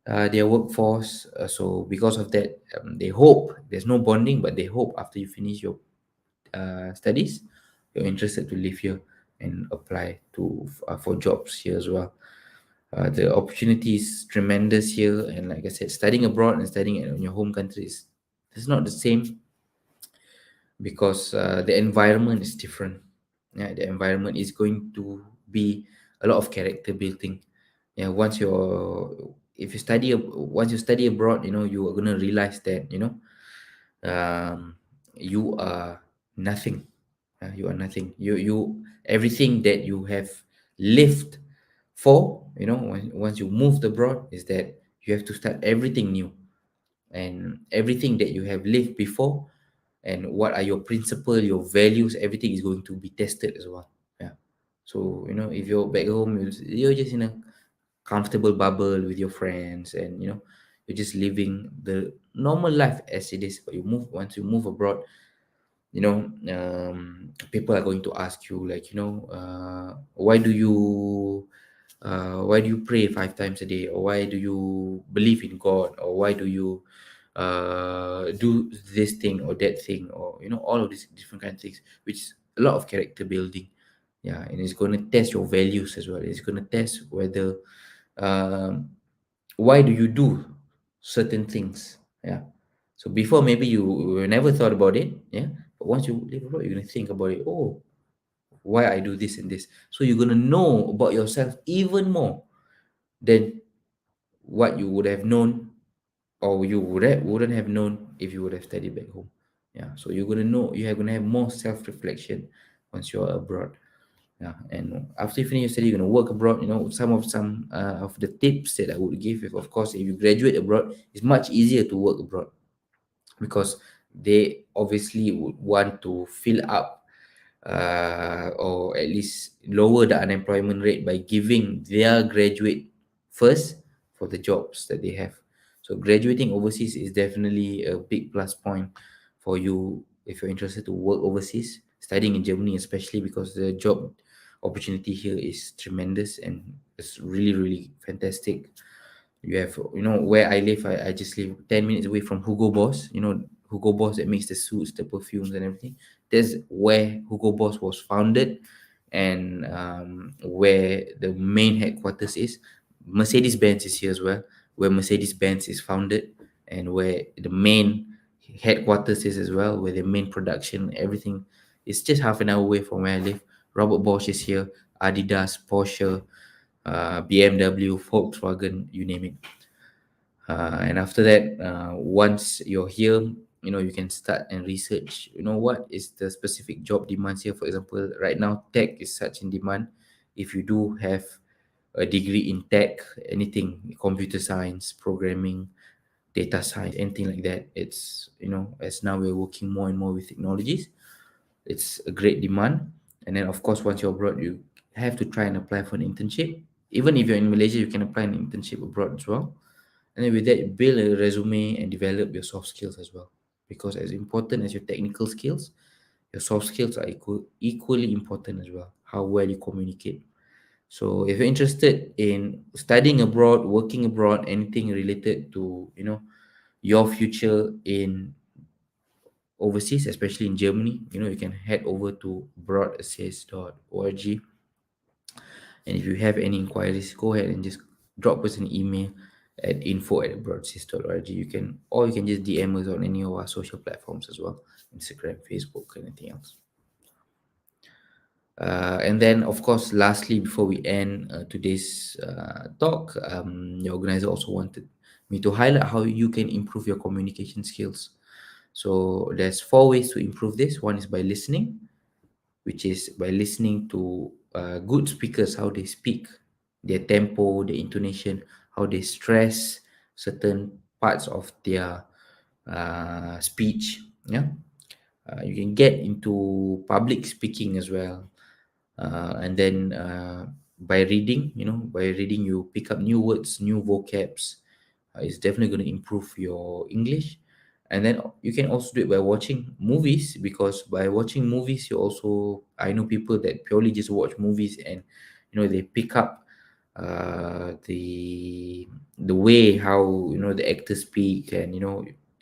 C: their workforce. So because of that, they hope, there's no bonding, but they hope after you finish your studies, you're interested to live here and apply to for jobs here as well. The opportunity is tremendous here, and like I said, studying abroad and studying in your home country is not the same, because the environment is different. Yeah, the environment is going to be a lot of character building. Yeah, once you study abroad, you are gonna realize that um, you are nothing. You are nothing. You everything that you have lived for, once you moved abroad, is that you have to start everything new, and everything that you have lived before, and what are your principle, your values, everything is going to be tested as well. Yeah. So if you're back home, you're just in a comfortable bubble with your friends, and you're just living the normal life as it is. But once you move abroad, people are going to ask you, like, why do you pray 5 times a day, or why do you believe in God, or why do you do this thing or that thing, or all of these different kind of things, which is a lot of character building. Yeah, and it's going to test your values as well. It's going to test whether um, why do you do certain things. Yeah. So before, maybe you never thought about it. Yeah. But once you live abroad, you're going to think about it. Oh, why I do this and this. So you're going to know about yourself even more than what you would have known, or wouldn't have known if you would have studied back home. Yeah. So you're going to know, you're going to have more self-reflection once you're abroad. Yeah. And after you finish your study, you're going to work abroad. Some of the tips that I would give, if of course if you graduate abroad, it's much easier to work abroad, because they obviously would want to fill up, or at least lower the unemployment rate by giving their graduate first for the jobs that they have. So graduating overseas is definitely a big plus point for you if you're interested to work overseas, studying in Germany, especially because the job opportunity here is tremendous and it's really, really fantastic. You have, where I live, I just live 10 minutes away from Hugo Boss. Hugo Boss that makes the suits, the perfumes, and everything. That's where Hugo Boss was founded, and where the main headquarters is. Mercedes Benz is here as well, where Mercedes Benz is founded, and where the main headquarters is as well, where the main production, everything is just half an hour away from where I live. Robert Bosch is here, Adidas, Porsche, BMW, Volkswagen, you name it. And after that, once you're here, you can start and research, what is the specific job demands here. For example, right now, tech is such in demand. If you do have a degree in tech, anything, computer science, programming, data science, anything like that, it's, as now we're working more and more with technologies, it's a great demand. And then, of course, once you're abroad, you have to try and apply for an internship. Even if you're in Malaysia, you can apply an internship abroad as well. And then with that, build a resume and develop your soft skills as well. Because as important as your technical skills, your soft skills are equally important as well. How well you communicate. So if you're interested in studying abroad, working abroad, anything related to, your future in overseas, especially in Germany, you can head over to broadassist.org. And if you have any inquiries, go ahead and just drop us an email at info@broadsys.org. You can just DM us on any of our social platforms as well, Instagram, Facebook, anything else. And then, of course, lastly, before we end today's talk, the organizer also wanted me to highlight how you can improve your communication skills. So there's 4 ways to improve this. One is by listening, which is by listening to good speakers, how they speak, their tempo, their intonation, how they stress certain parts of their speech. Yeah, you can get into public speaking as well, and then by reading, you pick up new words, new vocabs. It's definitely going to improve your English. And then you can also do it by watching movies, because by watching movies, you also, I know people that purely just watch movies, and they pick up the way how the actors speak. And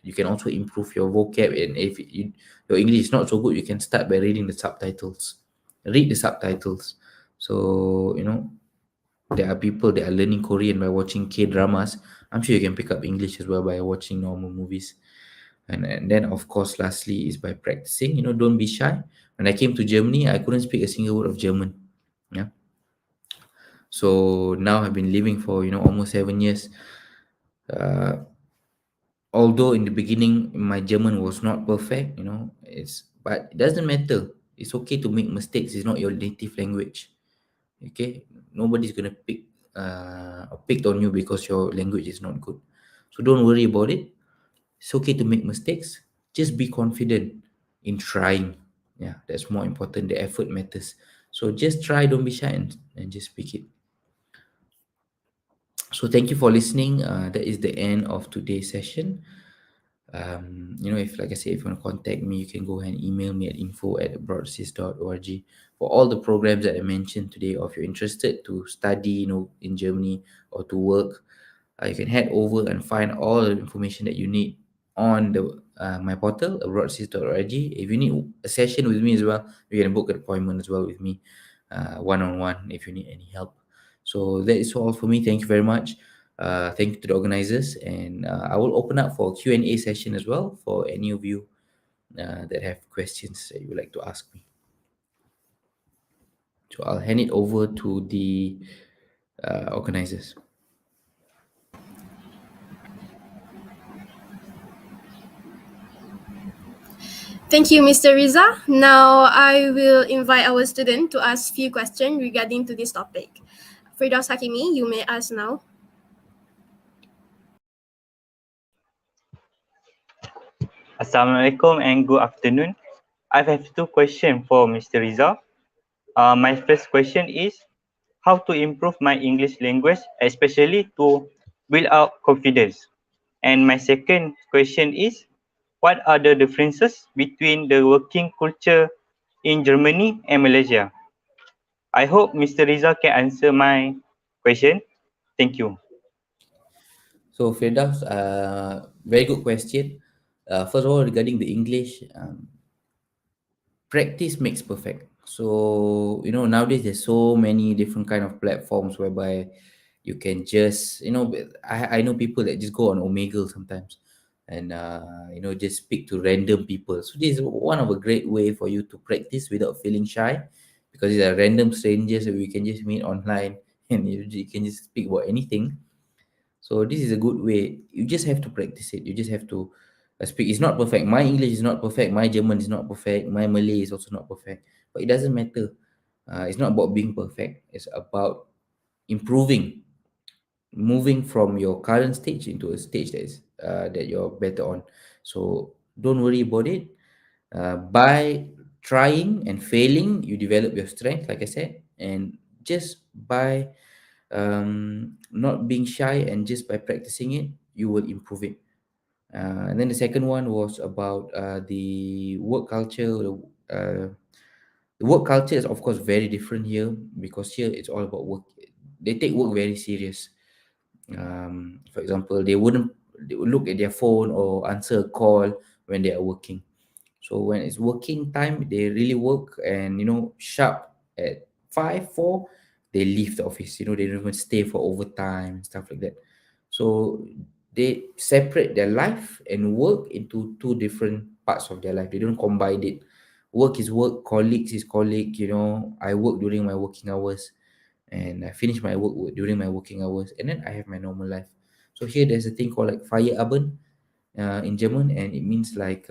C: you can also improve your vocab. And if your English is not so good, you can start by reading the subtitles. Read the subtitles. So there are people that are learning Korean by watching K dramas. I'm sure you can pick up English as well by watching normal movies. And then, of course, lastly is by practicing. Don't be shy. When I came to Germany, I couldn't speak a single word of German. Yeah. So now I've been living for almost 7 years. Uh, Although in the beginning my German was not perfect, but it doesn't matter. It's okay to make mistakes. It's not your native language. Okay, nobody's gonna picked on you because your language is not good. So don't worry about it. It's okay to make mistakes. Just be confident in trying. Yeah, that's more important. The effort matters. So just try. Don't be shy, and just speak it. So thank you for listening. That is the end of today's session. If, like I said, if you want to contact me, you can go ahead and email me at info@broadsys.org for all the programs that I mentioned today. Or if you're interested to study, in Germany, or to work, you can head over and find all the information that you need on the my portal, broadsys.org. If you need a session with me as well, you can book an appointment as well with me, one-on-one, if you need any help. So that is all for me. Thank you very much. Thank you to the organizers, and I will open up for a Q&A session as well for any of you that have questions that you would like to ask me. So I'll hand it over to the organizers.
A: Thank you, Mr. Riza. Now I will invite our student to ask few questions regarding to this topic. Firdaus Hakimi, you may ask now.
E: Assalamualaikum and good afternoon. I have two questions for Mr. Riza. My first question is how to improve my English language, especially to build up confidence. And my second question is what are the differences between the working culture in Germany and Malaysia? I hope Mr. Riza can answer my question. Thank you.
C: So Firdaus, very good question. First of all, regarding the English, practice makes perfect. So nowadays there's so many different kind of platforms whereby you can just I know people that just go on Omegle sometimes, and just speak to random people. So this is one of a great way for you to practice without feeling shy, because these are random strangers that we can just meet online you can just speak about anything. So this is a good way. You just have to practice it. You just have to speak. It's not perfect. My English is not perfect. My German is not perfect. My Malay is also not perfect. But it doesn't matter. It's not about being perfect. It's about improving, moving from your current stage into a stage that you're better on. So don't worry about it. By trying and failing, you develop your strength, like I said, and just by not being shy and just by practicing it, you will improve it. And then the second one was about the work culture. The work culture is of course very different here, because here it's all about work. They take work very serious. For example, they would look at their phone or answer a call when they are working. So when it's working time, they really work, and sharp at 5, 4, they leave the office. They don't even stay for overtime and stuff like that. So they separate their life and work into two different parts of their life. They don't combine it. Work is work, colleagues is colleague. I work during my working hours, and I finish my work during my working hours, and then I have my normal life. So here there's a thing called like Feierabend in German, and it means like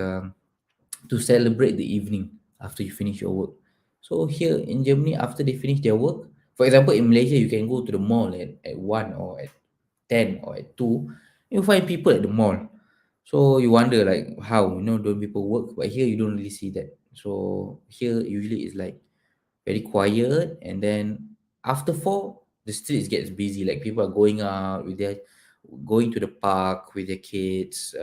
C: to celebrate the evening after you finish your work. So here in Germany, after they finish their work, for example, in Malaysia, you can go to the mall at 1 or at 10 or at 2, you find people at the mall. So you wonder like how, don't people work? But here you don't really see that. So here usually it's like very quiet, and then after 4, the streets gets busy. Like people are going out with their, going to the park with their kids,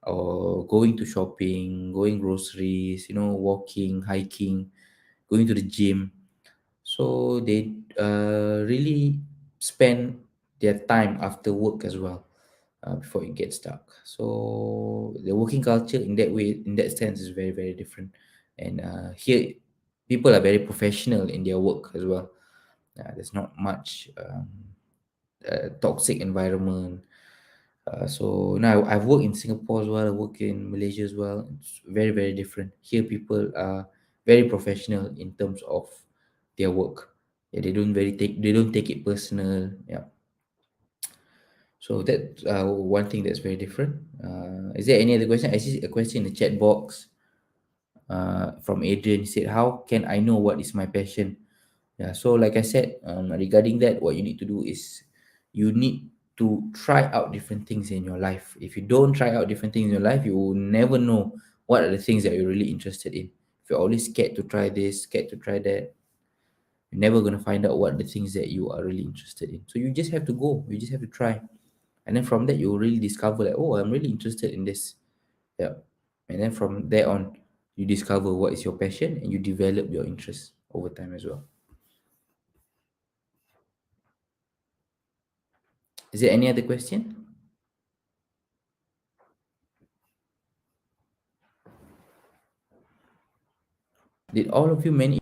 C: or going to shopping, going groceries, walking, hiking, going to the gym. So they really spend their time after work as well, before it gets dark. So the working culture in that way, in that sense, is very, very different. And here, people are very professional in their work as well. There's not much toxic environment. So now I've worked in Singapore as well. I work in Malaysia as well. It's very, very different. Here, people are very professional in terms of their work. Yeah, they don't take it personal. Yeah. So that's one thing that's very different. Is there any other question? I see a question in the chat box from Adrian. He said, "How can I know what is my passion?" Yeah. So like I said, regarding that, what you need to do is you need to try out different things in your life. If you don't try out different things in your life, you will never know what are the things that you're really interested in. If you're always scared to try this, scared to try that, you're never gonna find out what the things that you are really interested in. So you just have to go. You just have to try, and then from that you will really discover like, oh, I'm really interested in this. Yeah. And then from there on, you discover what is your passion, and you develop your interest over time as well. Is there any other question? Did all of you manage?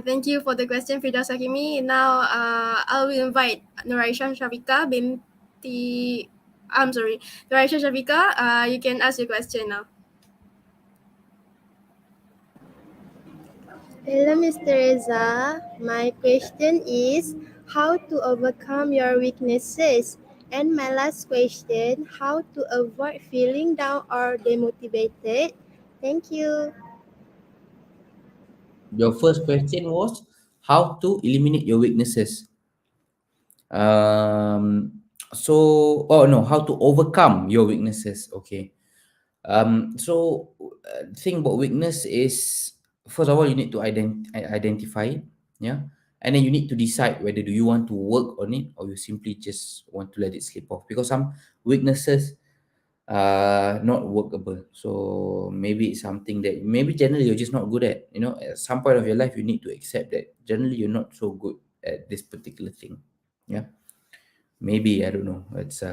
A: Thank you for the question, Firdaus Hakimi. Now, I will invite Nuraisha Shafika binti. I'm sorry, Nuraisha Shafika. You can ask your question now.
F: Hello, Mr. Reza. My question is how to overcome your weaknesses? And my last question, how to avoid feeling down or demotivated? Thank you.
C: Your first question was how to eliminate your weaknesses. So, oh no, how to overcome your weaknesses. Okay. The thing about weakness is, first of all, you need to identify it. Yeah. And then you need to decide whether do you want to work on it, or you simply just want to let it slip off, because some weaknesses not workable. So maybe it's something that maybe generally you're just not good at. At some point of your life, you need to accept that generally you're not so good at this particular thing. Yeah. Maybe, I don't know. It's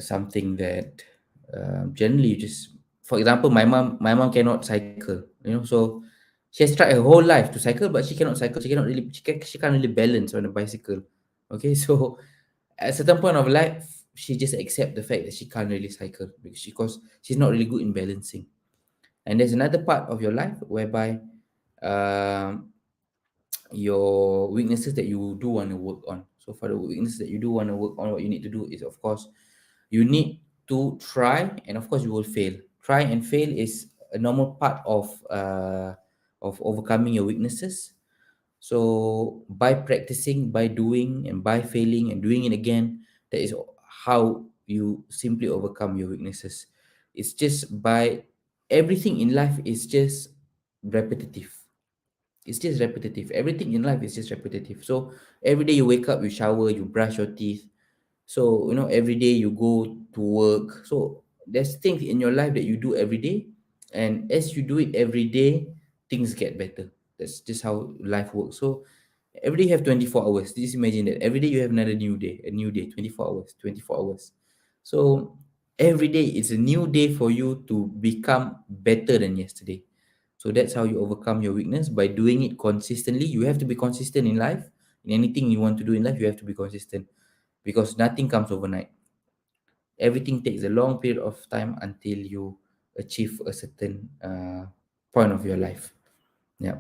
C: something that generally you just, for example, my mom cannot cycle. So she has tried her whole life to cycle, but she cannot cycle. She can't really balance on a bicycle. Okay. So at a certain point of life, she just accept the fact that she can't really cycle, because she's not really good in balancing. And there's another part of your life whereby um, your weaknesses that you do want to work on. So for the weaknesses that you do want to work on, what you need to do is, of course, you need to try, and of course you will fail. Try and fail is a normal part of overcoming your weaknesses. So by practicing, by doing, and by failing and doing it again, that is how you simply overcome your weaknesses. It's just by everything in life is just repetitive. It's just repetitive. Everything in life is just repetitive. So every day you wake up, you shower, you brush your teeth. So every day you go to work. So there's things in your life that you do every day, and as you do it every day, things get better. That's just how life works. So every day you have 24 hours. Just imagine that every day you have another new day, a new day, 24 hours, 24 hours. So every day it's a new day for you to become better than yesterday. So that's how you overcome your weakness, by doing it consistently. You have to be consistent in life. In anything you want to do in life, you have to be consistent, because nothing comes overnight. Everything takes a long period of time until you achieve a certain point of your life. Yeah.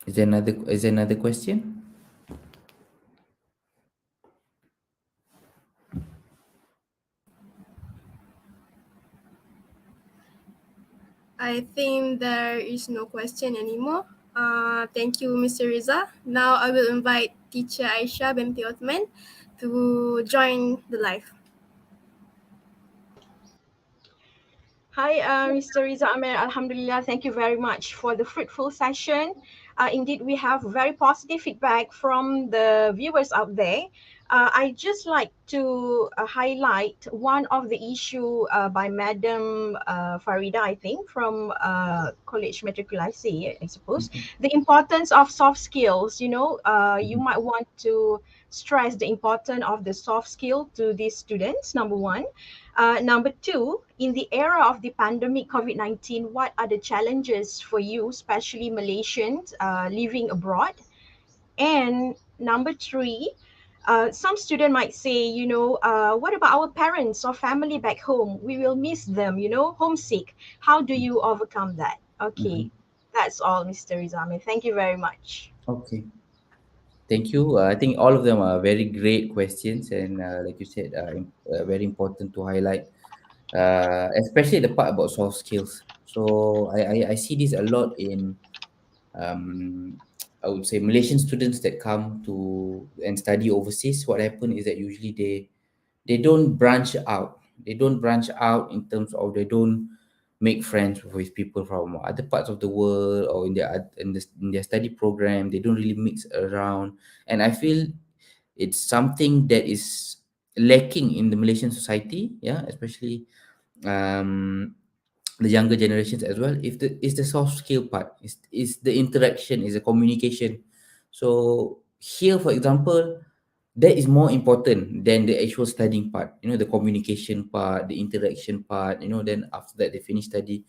C: Is there another question?
A: I think there is no question anymore. Thank you, Mr. Riza. Now I will invite teacher Aisha binti Othman to join the live.
D: Hi, Mr. Riza Amer. Alhamdulillah, thank you very much for the fruitful session. Indeed, we have very positive feedback from the viewers out there. I just like to highlight one of the issue by Madam Farida, I think, from College Matriculasi, I suppose.
C: Mhm.
D: The importance of soft skills. You
C: Mhm.
D: might want to stress the importance of the soft skill to these students, number one. Number two, in the era of the pandemic COVID 19, what are the challenges for you, especially Malaysians living abroad? And number three, some student might say, what about our parents or family back home? We will miss them, homesick. How do you overcome that? Okay,
C: Mhm.
D: that's all, Mr. Rizami. Thank you very much.
C: Okay. Thank you. I think all of them are very great questions, and like you said, very important to highlight, especially the part about soft skills. So I see this a lot in, um, I would say, Malaysian students that come to and study overseas. What happen is that usually they don't branch out. They don't branch out in terms of, they don't make friends with people from other parts of the world, or in their study program. They don't really mix around, and I feel it's something that is lacking in the Malaysian society. Yeah, especially um the younger generations as well. If the is the soft skill part, is the interaction, is the communication. So here, for example, that is more important than the actual studying part, the communication part, the interaction part. Then after that, they finish study,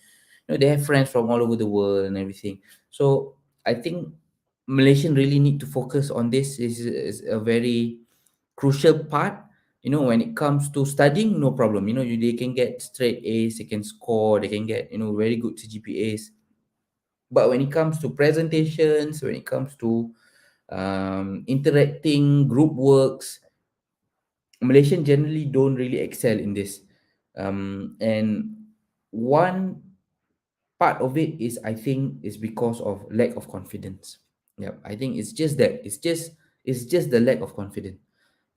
C: they have friends from all over the world and everything. So I think Malaysian really need to focus on this. This is a very crucial part. When it comes to studying, no problem. They can get straight A's, they can score, they can get very good CGPAs. But when it comes to presentations, when it comes to interacting, group works, Malaysian generally don't really excel in this. And one part of it is, I think, is because of lack of confidence. Yeah, I think it's just that. It's just the lack of confidence.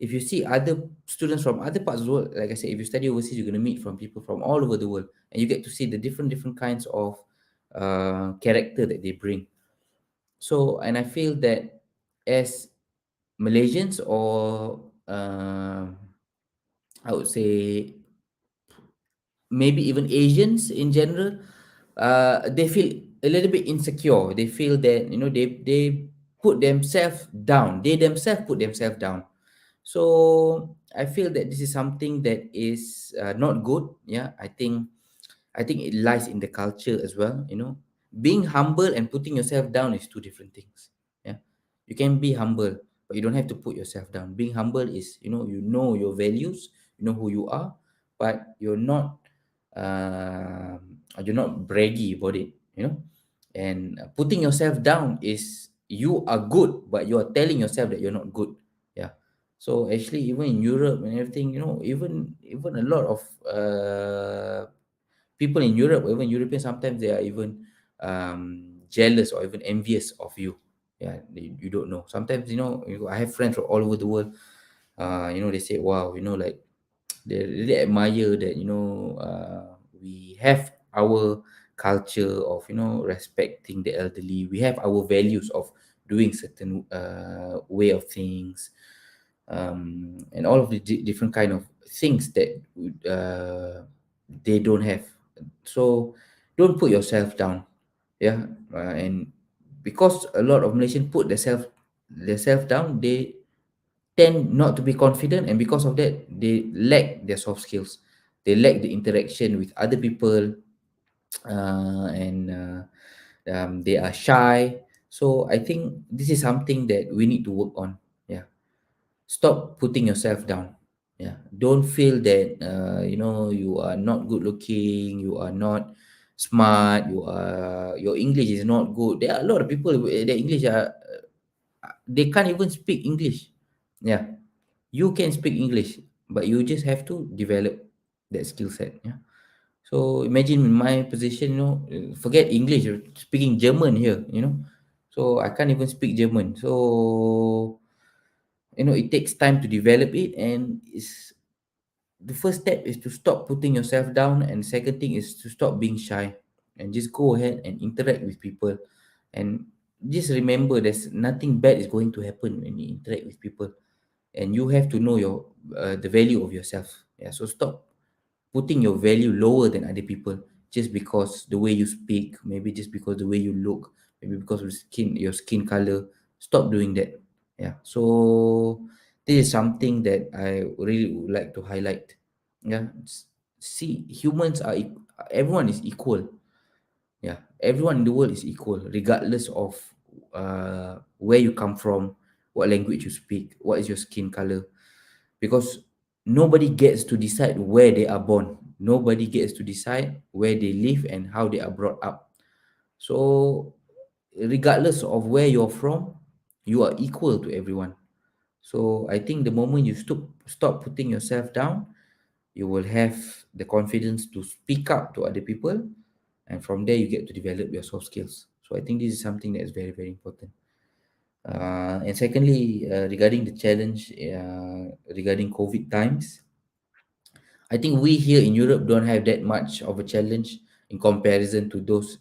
C: If you see other students from other parts of the world, like I said, if you study overseas, you're going to meet from people from all over the world, and you get to see the different kinds of character that they bring. So, and I feel that as Malaysians, or I would say maybe even Asians in general, they feel a little bit insecure. They feel that they put themselves down. They themselves put themselves down. So I feel that this is something that is not good. Yeah, I think it lies in the culture as well. Being humble and putting yourself down is two different things. Yeah, you can be humble, but you don't have to put yourself down. Being humble is, you know your values, you know who you are, but you're not you're not braggy about it, and putting yourself down is you are good, but you are telling yourself that you're not good. Yeah. So actually, even in Europe and everything, even a lot of people in Europe, or even Europeans, sometimes they are even jealous or even envious of you. Yeah, you don't know. Sometimes, I have friends from all over the world. They say, wow, like they really admire that, we have our culture of, respecting the elderly. We have our values of doing certain way of things, and all of the different kind of things that they don't have. So don't put yourself down. Yeah. And because a lot of Malaysians put themselves down, they tend not to be confident, and because of that they lack their soft skills. They lack the interaction with other people, and they are shy. So I think this is something that we need to work on. Yeah. Stop putting yourself down. Yeah. Don't feel that you are not good looking, you are not smart, your English is not good. There are a lot of people their English are, they can't even speak English. Yeah. You can speak English, but you just have to develop that skill set. Yeah. So imagine in my position, forget English, you're speaking German here. So I can't even speak German. So it takes time to develop it, and it's the first step is to stop putting yourself down, and second thing is to stop being shy and just go ahead and interact with people. And just remember, there's nothing bad is going to happen when you interact with people, and you have to know the value of yourself. Yeah. So stop putting your value lower than other people just because the way you speak, maybe just because the way you look, maybe because of your skin color. Stop doing that. Yeah. So this is something that I really would like to highlight. Yeah. See, humans are everyone is equal. Yeah. Everyone in the world is equal, regardless of where you come from, what language you speak, what is your skin color, because nobody gets to decide where they are born. Nobody gets to decide where they live and how they are brought up. So, regardless of where you're from, you are equal to everyone. So, I think the moment you stop putting yourself down, you will have the confidence to speak up to other people, and from there, you get to develop your soft skills. So, I think this is something that is very, very important. And secondly, regarding the challenge regarding COVID times, I think we here in Europe don't have that much of a challenge in comparison to those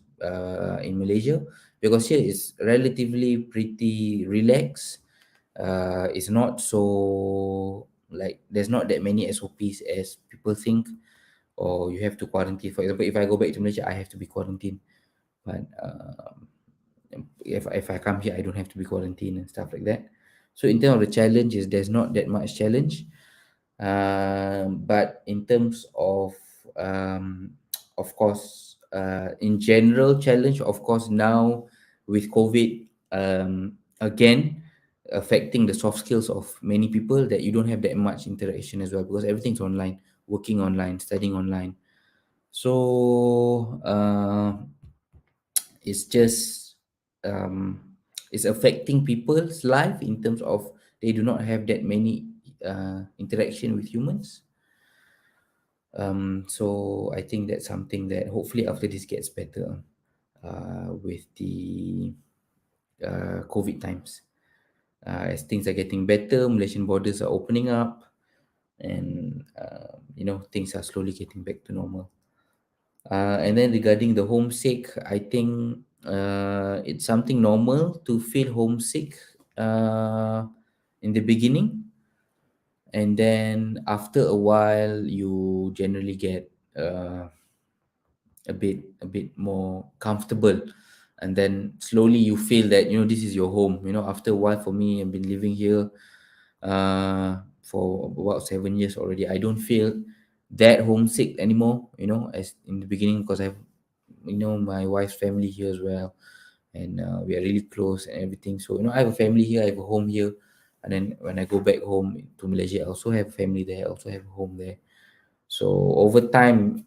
C: in Malaysia, because here it's relatively pretty relaxed. It's not so, like, there's not that many SOPs as people think, or you have to quarantine. For example, if I go back to Malaysia, I have to be quarantined. But if I come here, I don't have to be quarantined and stuff like that. So in terms of the challenges, there's not that much challenge. But in terms of course, in general challenge, of course, now with COVID, again, affecting the soft skills of many people, that you don't have that much interaction as well, because everything's online, working online, studying online. So it's just um, it's affecting people's life in terms of they do not have that many interaction with humans. So I think that's something that hopefully after this gets better with the COVID times. As things are getting better, Malaysian borders are opening up, and things are slowly getting back to normal. And then regarding the homesick, I think it's something normal to feel homesick uh, in the beginning, and then after a while, you generally get a bit more comfortable, and then slowly you feel that this is your home. After a while, for me, I've been living here for about 7 years already. I don't feel that homesick anymore, as in the beginning, because I have my wife's family here as well, and we are really close and everything. So I have a family here, I have a home here, and then when I go back home to Malaysia, I also have family there, I also have a home there. So over time,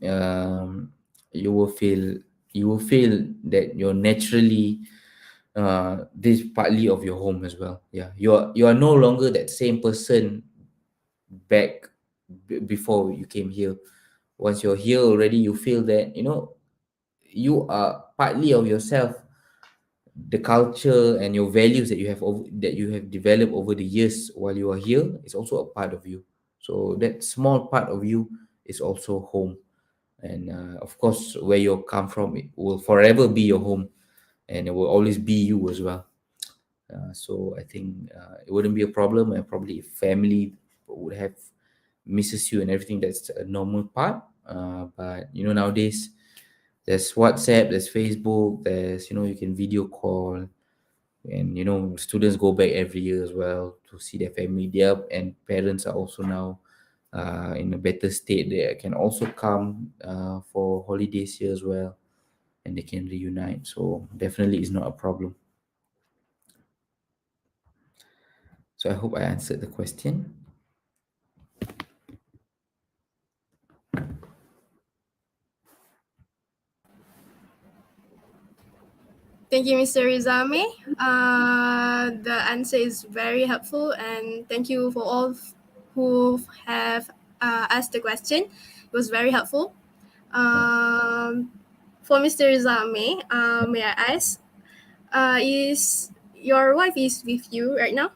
C: you will feel that you're naturally this partly of your home as well. Yeah, you are no longer that same person back before you came here. Once you're here already, you feel that you are partly of yourself. The culture and your values that you have developed over the years while you are here is also a part of you. So that small part of you is also home. And of course, where you come from, it will forever be your home, and it will always be you as well. So I think it wouldn't be a problem, and probably if family would have misses you and everything, that's a normal part. But nowadays there's WhatsApp, there's Facebook, there's you can video call, and students go back every year as well to see their family. And parents are also now in a better state. They can also come for holidays here as well, and they can reunite. So definitely is not a problem. So I hope I answered the question.
A: Thank you, Mr. Rizame. The answer is very helpful, and thank you for all who have asked the question. It was very helpful. Um, for Mr. Rizame, may I ask, is your wife is with you right now?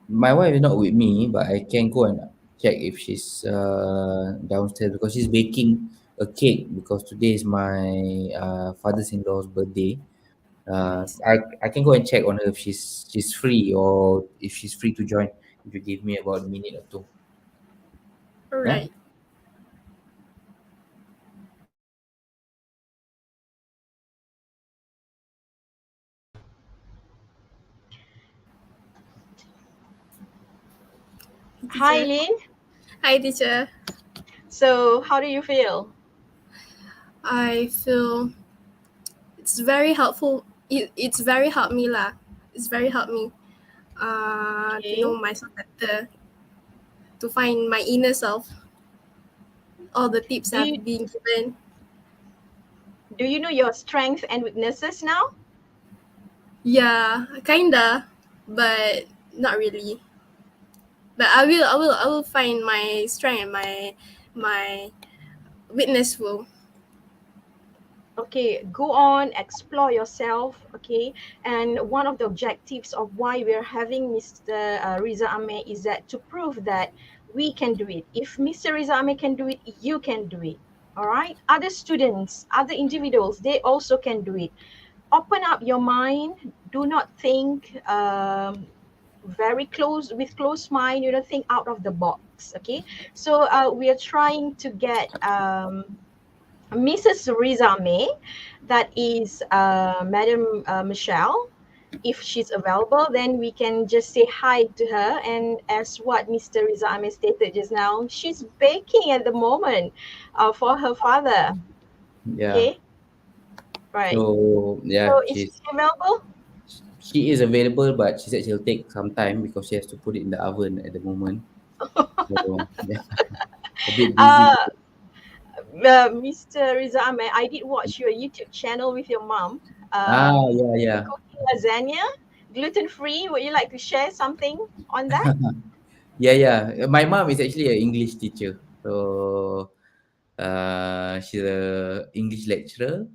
C: My wife is not with me, but I can go and check if she's downstairs, because she's baking a cake, because today is my father's-in-law's birthday. I can go and check on her if she's free, or if she's free to join. If you give me about a minute or two,
A: All
C: yeah.
A: right.
D: Hi,
A: Teacher.
D: Lynn.
A: Hi, teacher.
D: So, how do you feel?
A: I feel it's very helpful. It's very helped me lah. It's very helped me to
D: Okay.
A: know myself better, to find my inner self. All the tips
D: Do you
A: I've been given.
D: do you know your strengths and weaknesses now?
A: Yeah, kinda, but not really. But I will find my strength and my weakness will.
D: Okay, go on, explore yourself. Okay, and one of the objectives of why we're having Mr. Riza Ahmed is that to prove that we can do it. If Mr. Riza Ahmed can do it, you can do it. All right, other students, other individuals, they also can do it. Open up your mind. Do not think very close with closed mind. You know, think out of the box. Okay, so we are trying to get Mrs. Rizame, that is Madam Michelle. If she's available, then we can just say hi to her. And as what Mr. Rizame stated just now, she's baking at the moment for her father.
C: Yeah.
D: Okay, right.
C: So
D: So
C: yeah,
D: is she available?
C: she is available, but she said she'll take some time because she has to put it in the oven at the moment. So yeah, a bit busy.
D: uh, Mr. Rizame, I did watch your YouTube channel with your mom.
C: Yeah,
D: You're
C: yeah.
D: cooking lasagna, gluten free. Would you like to share something on that?
C: Yeah, yeah. My mom is actually an English teacher. So she's a English lecturer.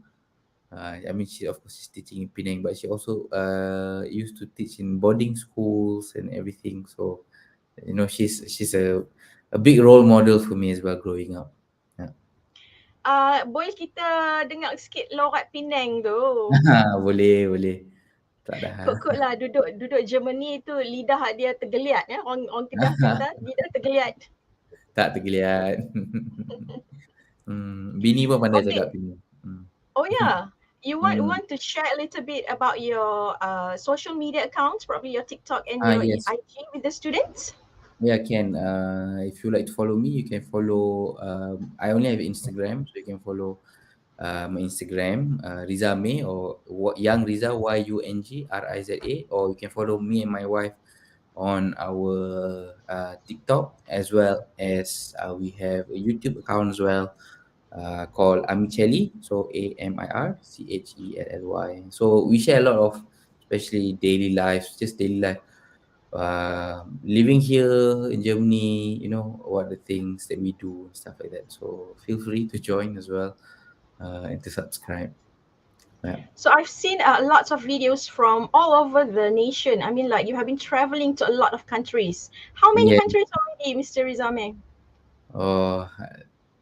C: I mean, she of course is teaching in Penang, but she also used to teach in boarding schools and everything. So she's a big role model for me as well growing up. Yeah.
D: Boleh kita dengar sikit lorat Penang tu.
C: Boleh, boleh. Tak ada hal.
D: Kok lah duduk duduk Germany tu lidah dia tergeliat ya. Orang Kedah kata lidah tergeliat.
C: Tak tergeliat. Bini pun pandai
D: Okay.
C: cakap Penang. Hmm.
D: Oh yeah. You
C: Hmm.
D: want to share a little bit about your social media accounts, probably your TikTok and your
C: Yes.
D: IG with the students?
C: Yeah, can. If you like to follow me, you can follow. I only have Instagram, so you can follow my Instagram, Riza May, or Young Riza, Young Riza, or you can follow me and my wife on our TikTok, as well as we have a YouTube account as well, called Amicelli, so AMIRCHELLY. So we share a lot of, especially daily lives, just daily life, living here in Germany. What the things that we do and stuff like that. So feel free to join as well, and to subscribe. Yeah.
D: So I've seen lots of videos from all over the nation. I mean, like you have been traveling to a lot of countries. How many
C: Yeah.
D: countries already, Mr. Rizame?
C: Oh,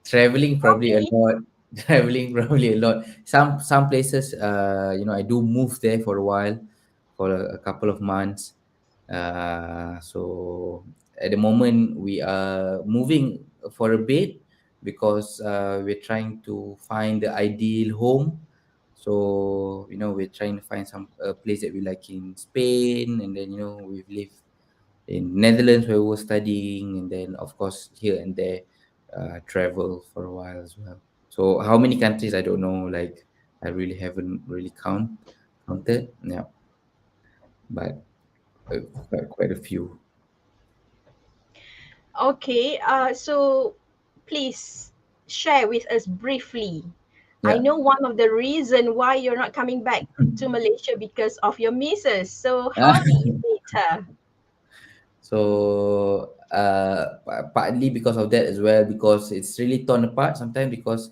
C: traveling
D: How
C: probably a
D: many?
C: lot. Traveling probably a lot. Some places, I do move there for a while, for a couple of months. So at the moment we are moving for a bit, because we're trying to find the ideal home. So we're trying to find some place that we like in Spain, and then we've lived in Netherlands where we were studying, and then of course here and there, travel for a while as well. So how many countries I don't know. Like, I really haven't really counted. Yeah, but quite a few.
D: Okay, so please share with us briefly. I
C: Yeah.
D: know one of the reason why you're not coming back to Malaysia because of your missus. So how did you meet her?
C: So partly because of that as well, because it's really torn apart sometimes, because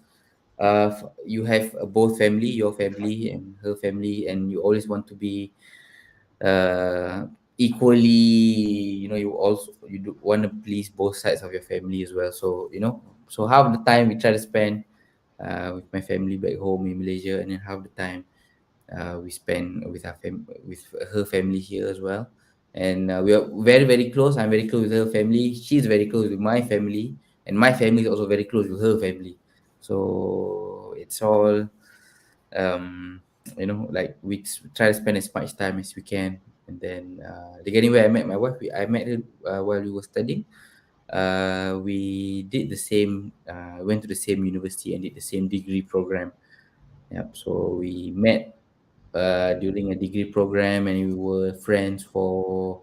C: you have both family, your family and her family, and you always want to be equally. You do want to please both sides of your family as well. So so half the time we try to spend with my family back home in Malaysia, and then half the time we spend with her family here as well. And we are very, very close. I'm very close with her family, she's very close with my family, and my family is also very close with her family. So it's all, like, try to spend as much time as we can. And then regarding where I met my wife, I met her while we were studying. We did the same, went to the same university and did the same degree program. Yep. So we met during a degree program, and we were friends for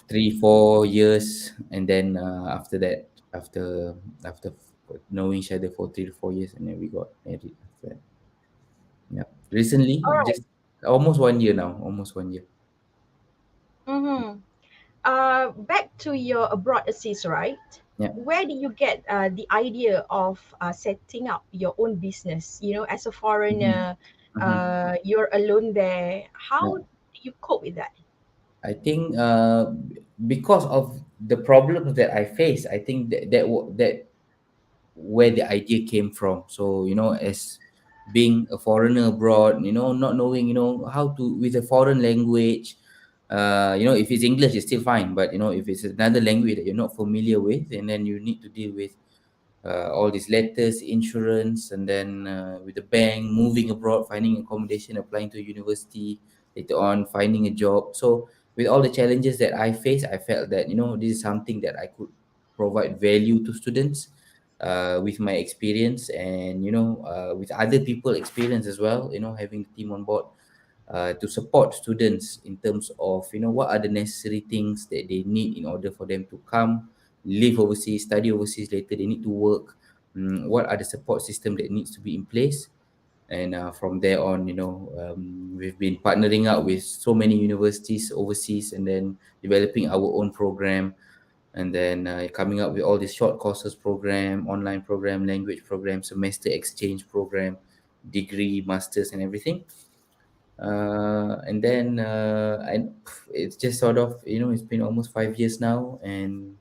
C: 3-4 years. And then after that, after knowing each other for 3 to 4 years, and then we got married after that. Yeah. Recently,
D: All right.
C: just almost 1 year now. Almost 1 year.
D: Mm-hmm. Back to your abroad assist, right?
C: Yeah.
D: Where did you get the idea of setting up your own business? You know, as a
C: Mm-hmm.
D: foreigner,
C: Mm-hmm.
D: you're alone there. How
C: Yeah.
D: do you cope with that?
C: I think because of the problems that I face, I think that where the idea came from. So as being a foreigner abroad, not knowing, how to, with a foreign language, if it's English, it's still fine. But if it's another language that you're not familiar with, and then you need to deal with all these letters, insurance, and then with the bank, moving abroad, finding accommodation, applying to university, later on finding a job. So with all the challenges that I face, I felt that this is something that I could provide value to students, with my experience, and with other people experience as well. Having the team on board, to support students in terms of what are the necessary things that they need in order for them to come live overseas, study overseas, later they need to work. What are the support system that needs to be in place? And from there on, we've been partnering up with so many universities overseas, and then developing our own program, and then coming up with all these short courses program, online program, language program, semester exchange program, degree, masters, and everything. And then it's just sort of, it's been almost 5 years now, and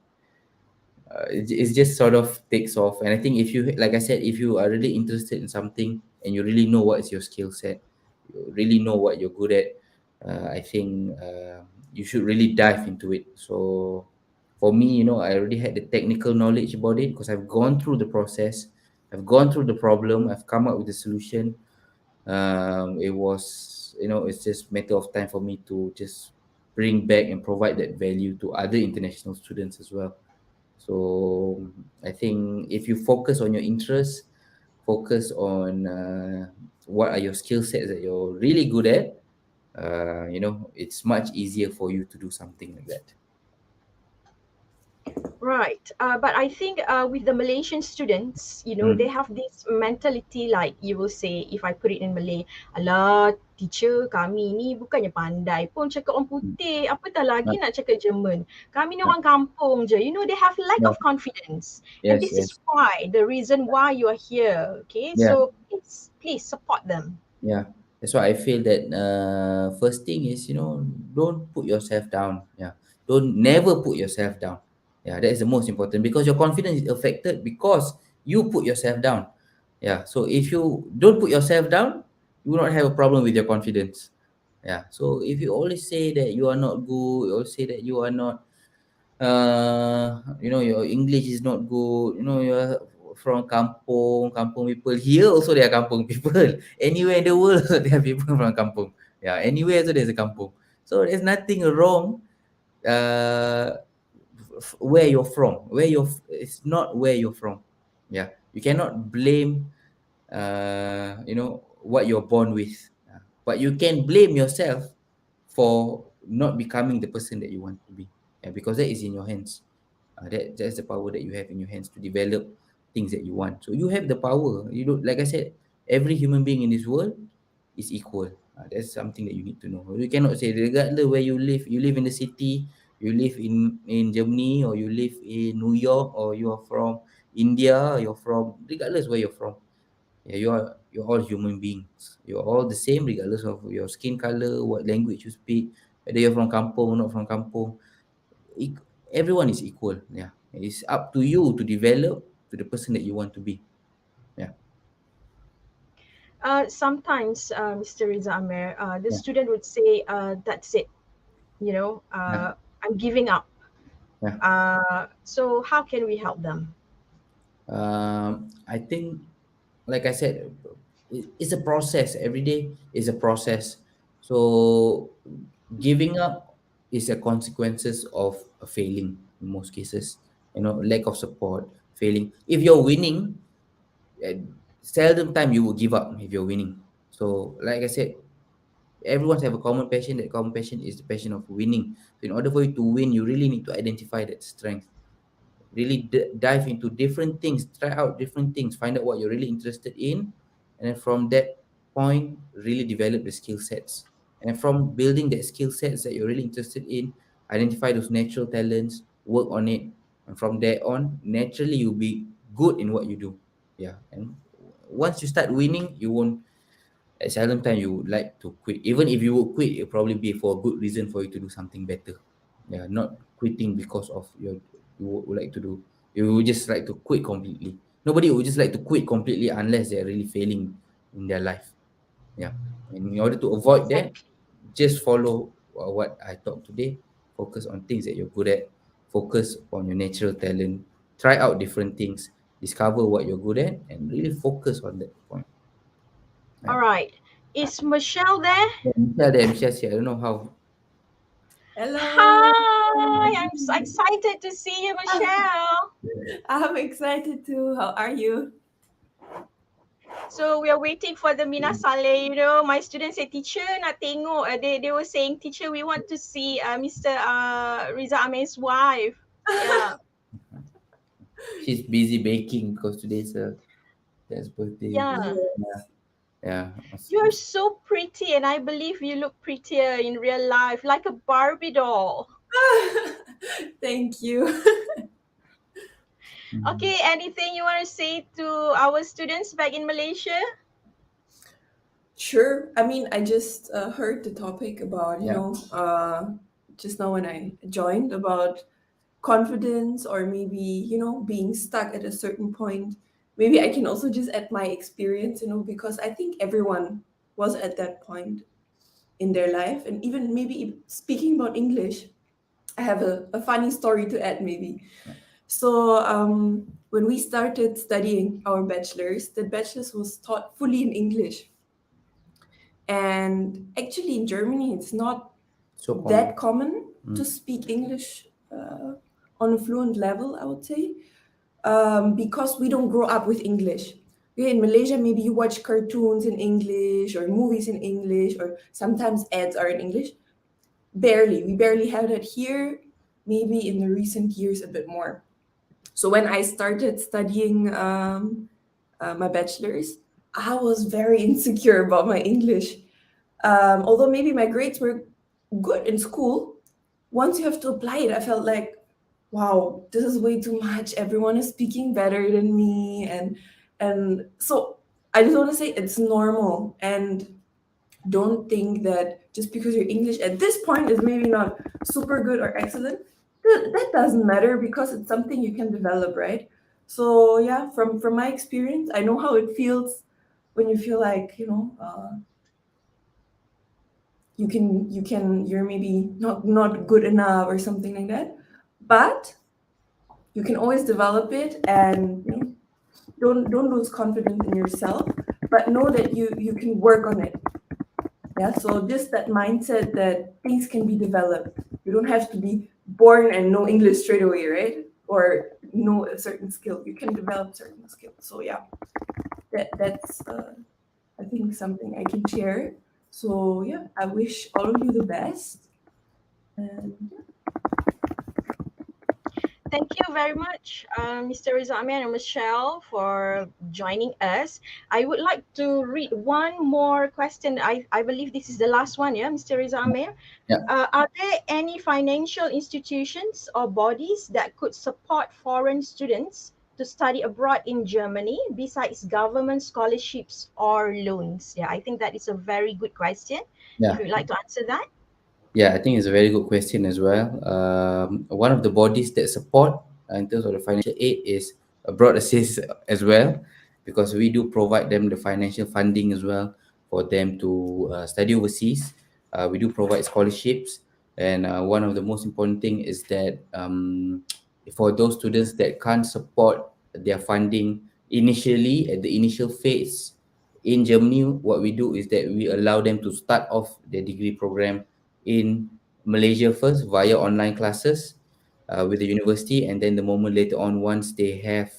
C: it just sort of takes off. And I think, if you, like I said, if you are really interested in something, and you really know what is your skill set, you really know what you're good at, I think you should really dive into it. So for me, I already had the technical knowledge about it, because I've gone through the process, I've gone through the problem, I've come up with the solution. It was, it's just matter of time for me to just bring back and provide that value to other international students as well. So I think, if you focus on your interests, focus on what are your skill sets that you're really good at, it's much easier for you to do something like that.
D: Right. But I think with the Malaysian students, they
C: Mm.
D: have this mentality like you will say, if I put it in Malay, alah, teacher kami ni bukannya pandai pun cakap orang
C: Mm.
D: putih, apatah
C: Yeah.
D: lagi nak cakap German. Kami ni
C: Yeah.
D: orang kampung je. They have lack
C: Yeah.
D: of confidence. And
C: Yes,
D: this is
C: yes.
D: why, the reason why you are here. Okay,
C: Yeah.
D: so please support them.
C: Yeah, that's why I feel that first thing is, don't put yourself down. Yeah, don't never put yourself down. Yeah, that is the most important, because your confidence is affected because you put yourself down. Yeah, so if you don't put yourself down, you will not have a problem with your confidence. Yeah, so if you always say that you are not good, you always say that you are not your English is not good, you're from kampung people. Here also there are kampung people. Anywhere in the world there are people from kampung. Yeah, anywhere also there's a kampung. So there's nothing wrong where you're from. It's not where you're from. Yeah, you cannot blame what you're born with. But you can blame yourself for not becoming the person that you want to be. Yeah, because that is in your hands. That's the power that you have in your hands to develop things that you want. So you have the power. You don't, like I said, every human being in this world is equal. That's something that you need to know. You cannot say regardless where you live in the city, you live in Germany, or you live in New York, or you are from India, you're from, regardless where you're from. Yeah, you're all human beings. You're all the same regardless of your skin color, what language you speak, whether you're from kampung or not from kampung. E- Everyone is equal. Yeah, it's up to you to develop to the person that you want to be. Yeah,
D: Sometimes, Mr. Riza Amer, the
C: yeah,
D: student would say, that's it,
C: yeah,
D: I'm giving up.
C: yeah.
D: So how can we help them?
C: I think, like I said, it's a process. Every day is a process. So giving up is a consequences of a failing in most cases. Lack of support, failing. If you're winning, uh, seldom time you will give up if you're winning. So, like I said, everyone's have a common passion. That common passion is the passion of winning. So in order for you to win, you really need to identify that strength. Really dive into different things, try out different things, find out what you're really interested in, and then from that point, really develop the skill sets. And then from building that skill sets that you're really interested in, identify those natural talents, work on it, and from there on, naturally you'll be good in what you do. Yeah, and once you start winning, you won't at seldom time you would like to quit. Even if you would quit, it'll probably be for a good reason for you to do something better. Yeah, not quitting because of you would like to do. You would just like to quit completely. Nobody would just like to quit completely unless they're really failing in their life. Yeah. And in order to avoid that,
D: Exactly.
C: just follow what I talked today. Focus on things that you're good at. Focus on your natural talent. Try out different things. Discover what you're good at and really focus on that point.
D: All
C: Yeah.
D: right. Is Michelle there?
C: Yeah, Michelle there, Michelle's here. I don't know how.
G: Hello.
D: Hi, I'm so excited to see you, Michelle.
G: I'm excited too. How are you?
D: So we are waiting for the Mina Saleh. My students say, teacher nak tengok. They were saying, teacher, we want to see Mr. Riza Amir's wife. Yeah,
C: She's busy baking because today's her dad's birthday.
D: yeah.
C: Yeah,
G: Yes.
C: yeah.
D: You're so pretty, and I believe you look prettier in real life, like a Barbie doll.
G: Thank you.
C: Mhm.
D: Okay, anything you want to say to our students back in Malaysia?
G: Sure. I mean, I just heard the topic about,
C: Yeah,
G: just now when I joined about confidence or maybe, being stuck at a certain point. Maybe I can also just add my experience, because I think everyone was at that point in their life. And even maybe speaking about English, I have a funny story to add maybe. So when we started studying our bachelor's, the bachelor's was taught fully in English. And actually, in Germany, it's not
C: so common.
G: that common to
C: Mm.
G: speak English on a fluent level, I would say, because we don't grow up with English. In Malaysia, maybe you watch cartoons in English or movies in English, or sometimes ads are in English. Barely. We barely have that here, maybe in the recent years a bit more. So when I started studying my bachelor's, I was very insecure about my English. Although maybe my grades were good in school, once you have to apply it, I felt like, wow, this is way too much. Everyone is speaking better than me, and so I just want to say it's normal, and don't think that just because your English at this point is maybe not super good or excellent, that doesn't matter because it's something you can develop, right? So yeah, from my experience, I know how it feels when you feel like you're maybe not good enough or something like that, but you can always develop it, and don't lose confidence in yourself, but know that you can work on it. Yeah, so just that mindset that things can be developed. You don't have to be born and know English straight away, right? Or know a certain skill. You can develop certain skills. So yeah, that's I think something I can share. So yeah, I wish all of you the best. And
D: Thank you very much, Mr. Riza Amir and Michelle, for joining us. I would like to read one more question. I believe this is the last one, yeah, Mr. Riza Amir.
C: Yeah.
D: Are there any financial institutions or bodies that could support foreign students to study abroad in Germany besides government scholarships or loans? Yeah, I think that is a very good question. If
C: Yeah.
D: you'd like to answer that.
C: Yeah, I think it's a very good question as well. One of the bodies that support in terms of the financial aid is Abroad Assist as well, because we do provide them the financial funding as well for them to study overseas. We do provide scholarships, and one of the most important thing is that for those students that can't support their funding initially at the initial phase in Germany, what we do is that we allow them to start off their degree program in Malaysia first via online classes with the university, and then the moment later on, once they have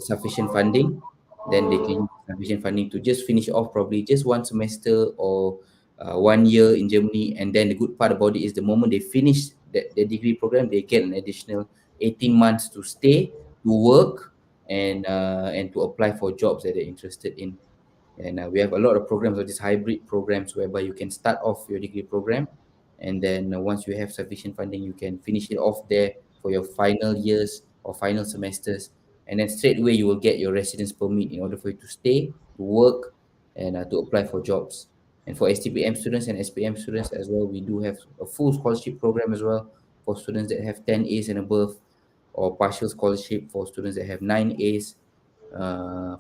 C: sufficient funding, then they can use sufficient funding to just finish off probably just one semester or 1 year in Germany. And then the good part about it is the moment they finish the degree program, they get an additional 18 months to stay, to work, and to apply for jobs that they're interested in. And we have a lot of programs of these hybrid programs whereby you can start off your degree program, and then once you have sufficient funding, you can finish it off there for your final years or final semesters, and then straight away you will get your residence permit in order for you to stay, to work, and to apply for jobs. And for STPM students and SPM students as well, we do have a full scholarship program as well for students that have 10 A's and above, or partial scholarship for students that have 9 A's,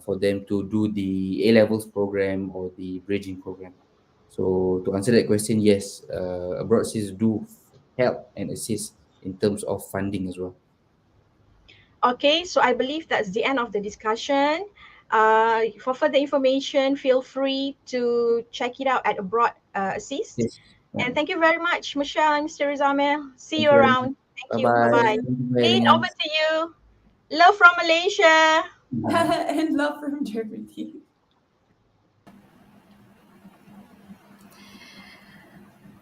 C: for them to do the A levels program or the bridging program. So to answer that question, yes, abroad schools do help and assist in terms of funding as well.
D: Okay, so I believe that's the end of the discussion. For further information, feel free to check it out at Abroad Assist.
C: Yes. Yeah.
D: And thank you very much, Michelle and Mr. Rizamel. See
C: Thank
D: you
C: you very much.
D: around. Thank
C: Bye
D: you. Bye
C: bye.
D: bye.
C: Thank you for
D: Lynn,
C: having
D: over
C: us.
D: to you. Love from Malaysia.
G: and love from Germany.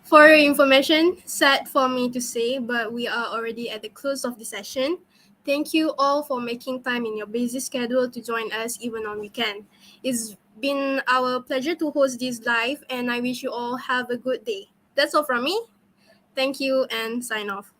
A: For your information, sad for me to say, but we are already at the close of the session. Thank you all for making time in your busy schedule to join us even on weekend. It's been our pleasure to host this live, and I wish you all have a good day. That's all from me. Thank you and sign off.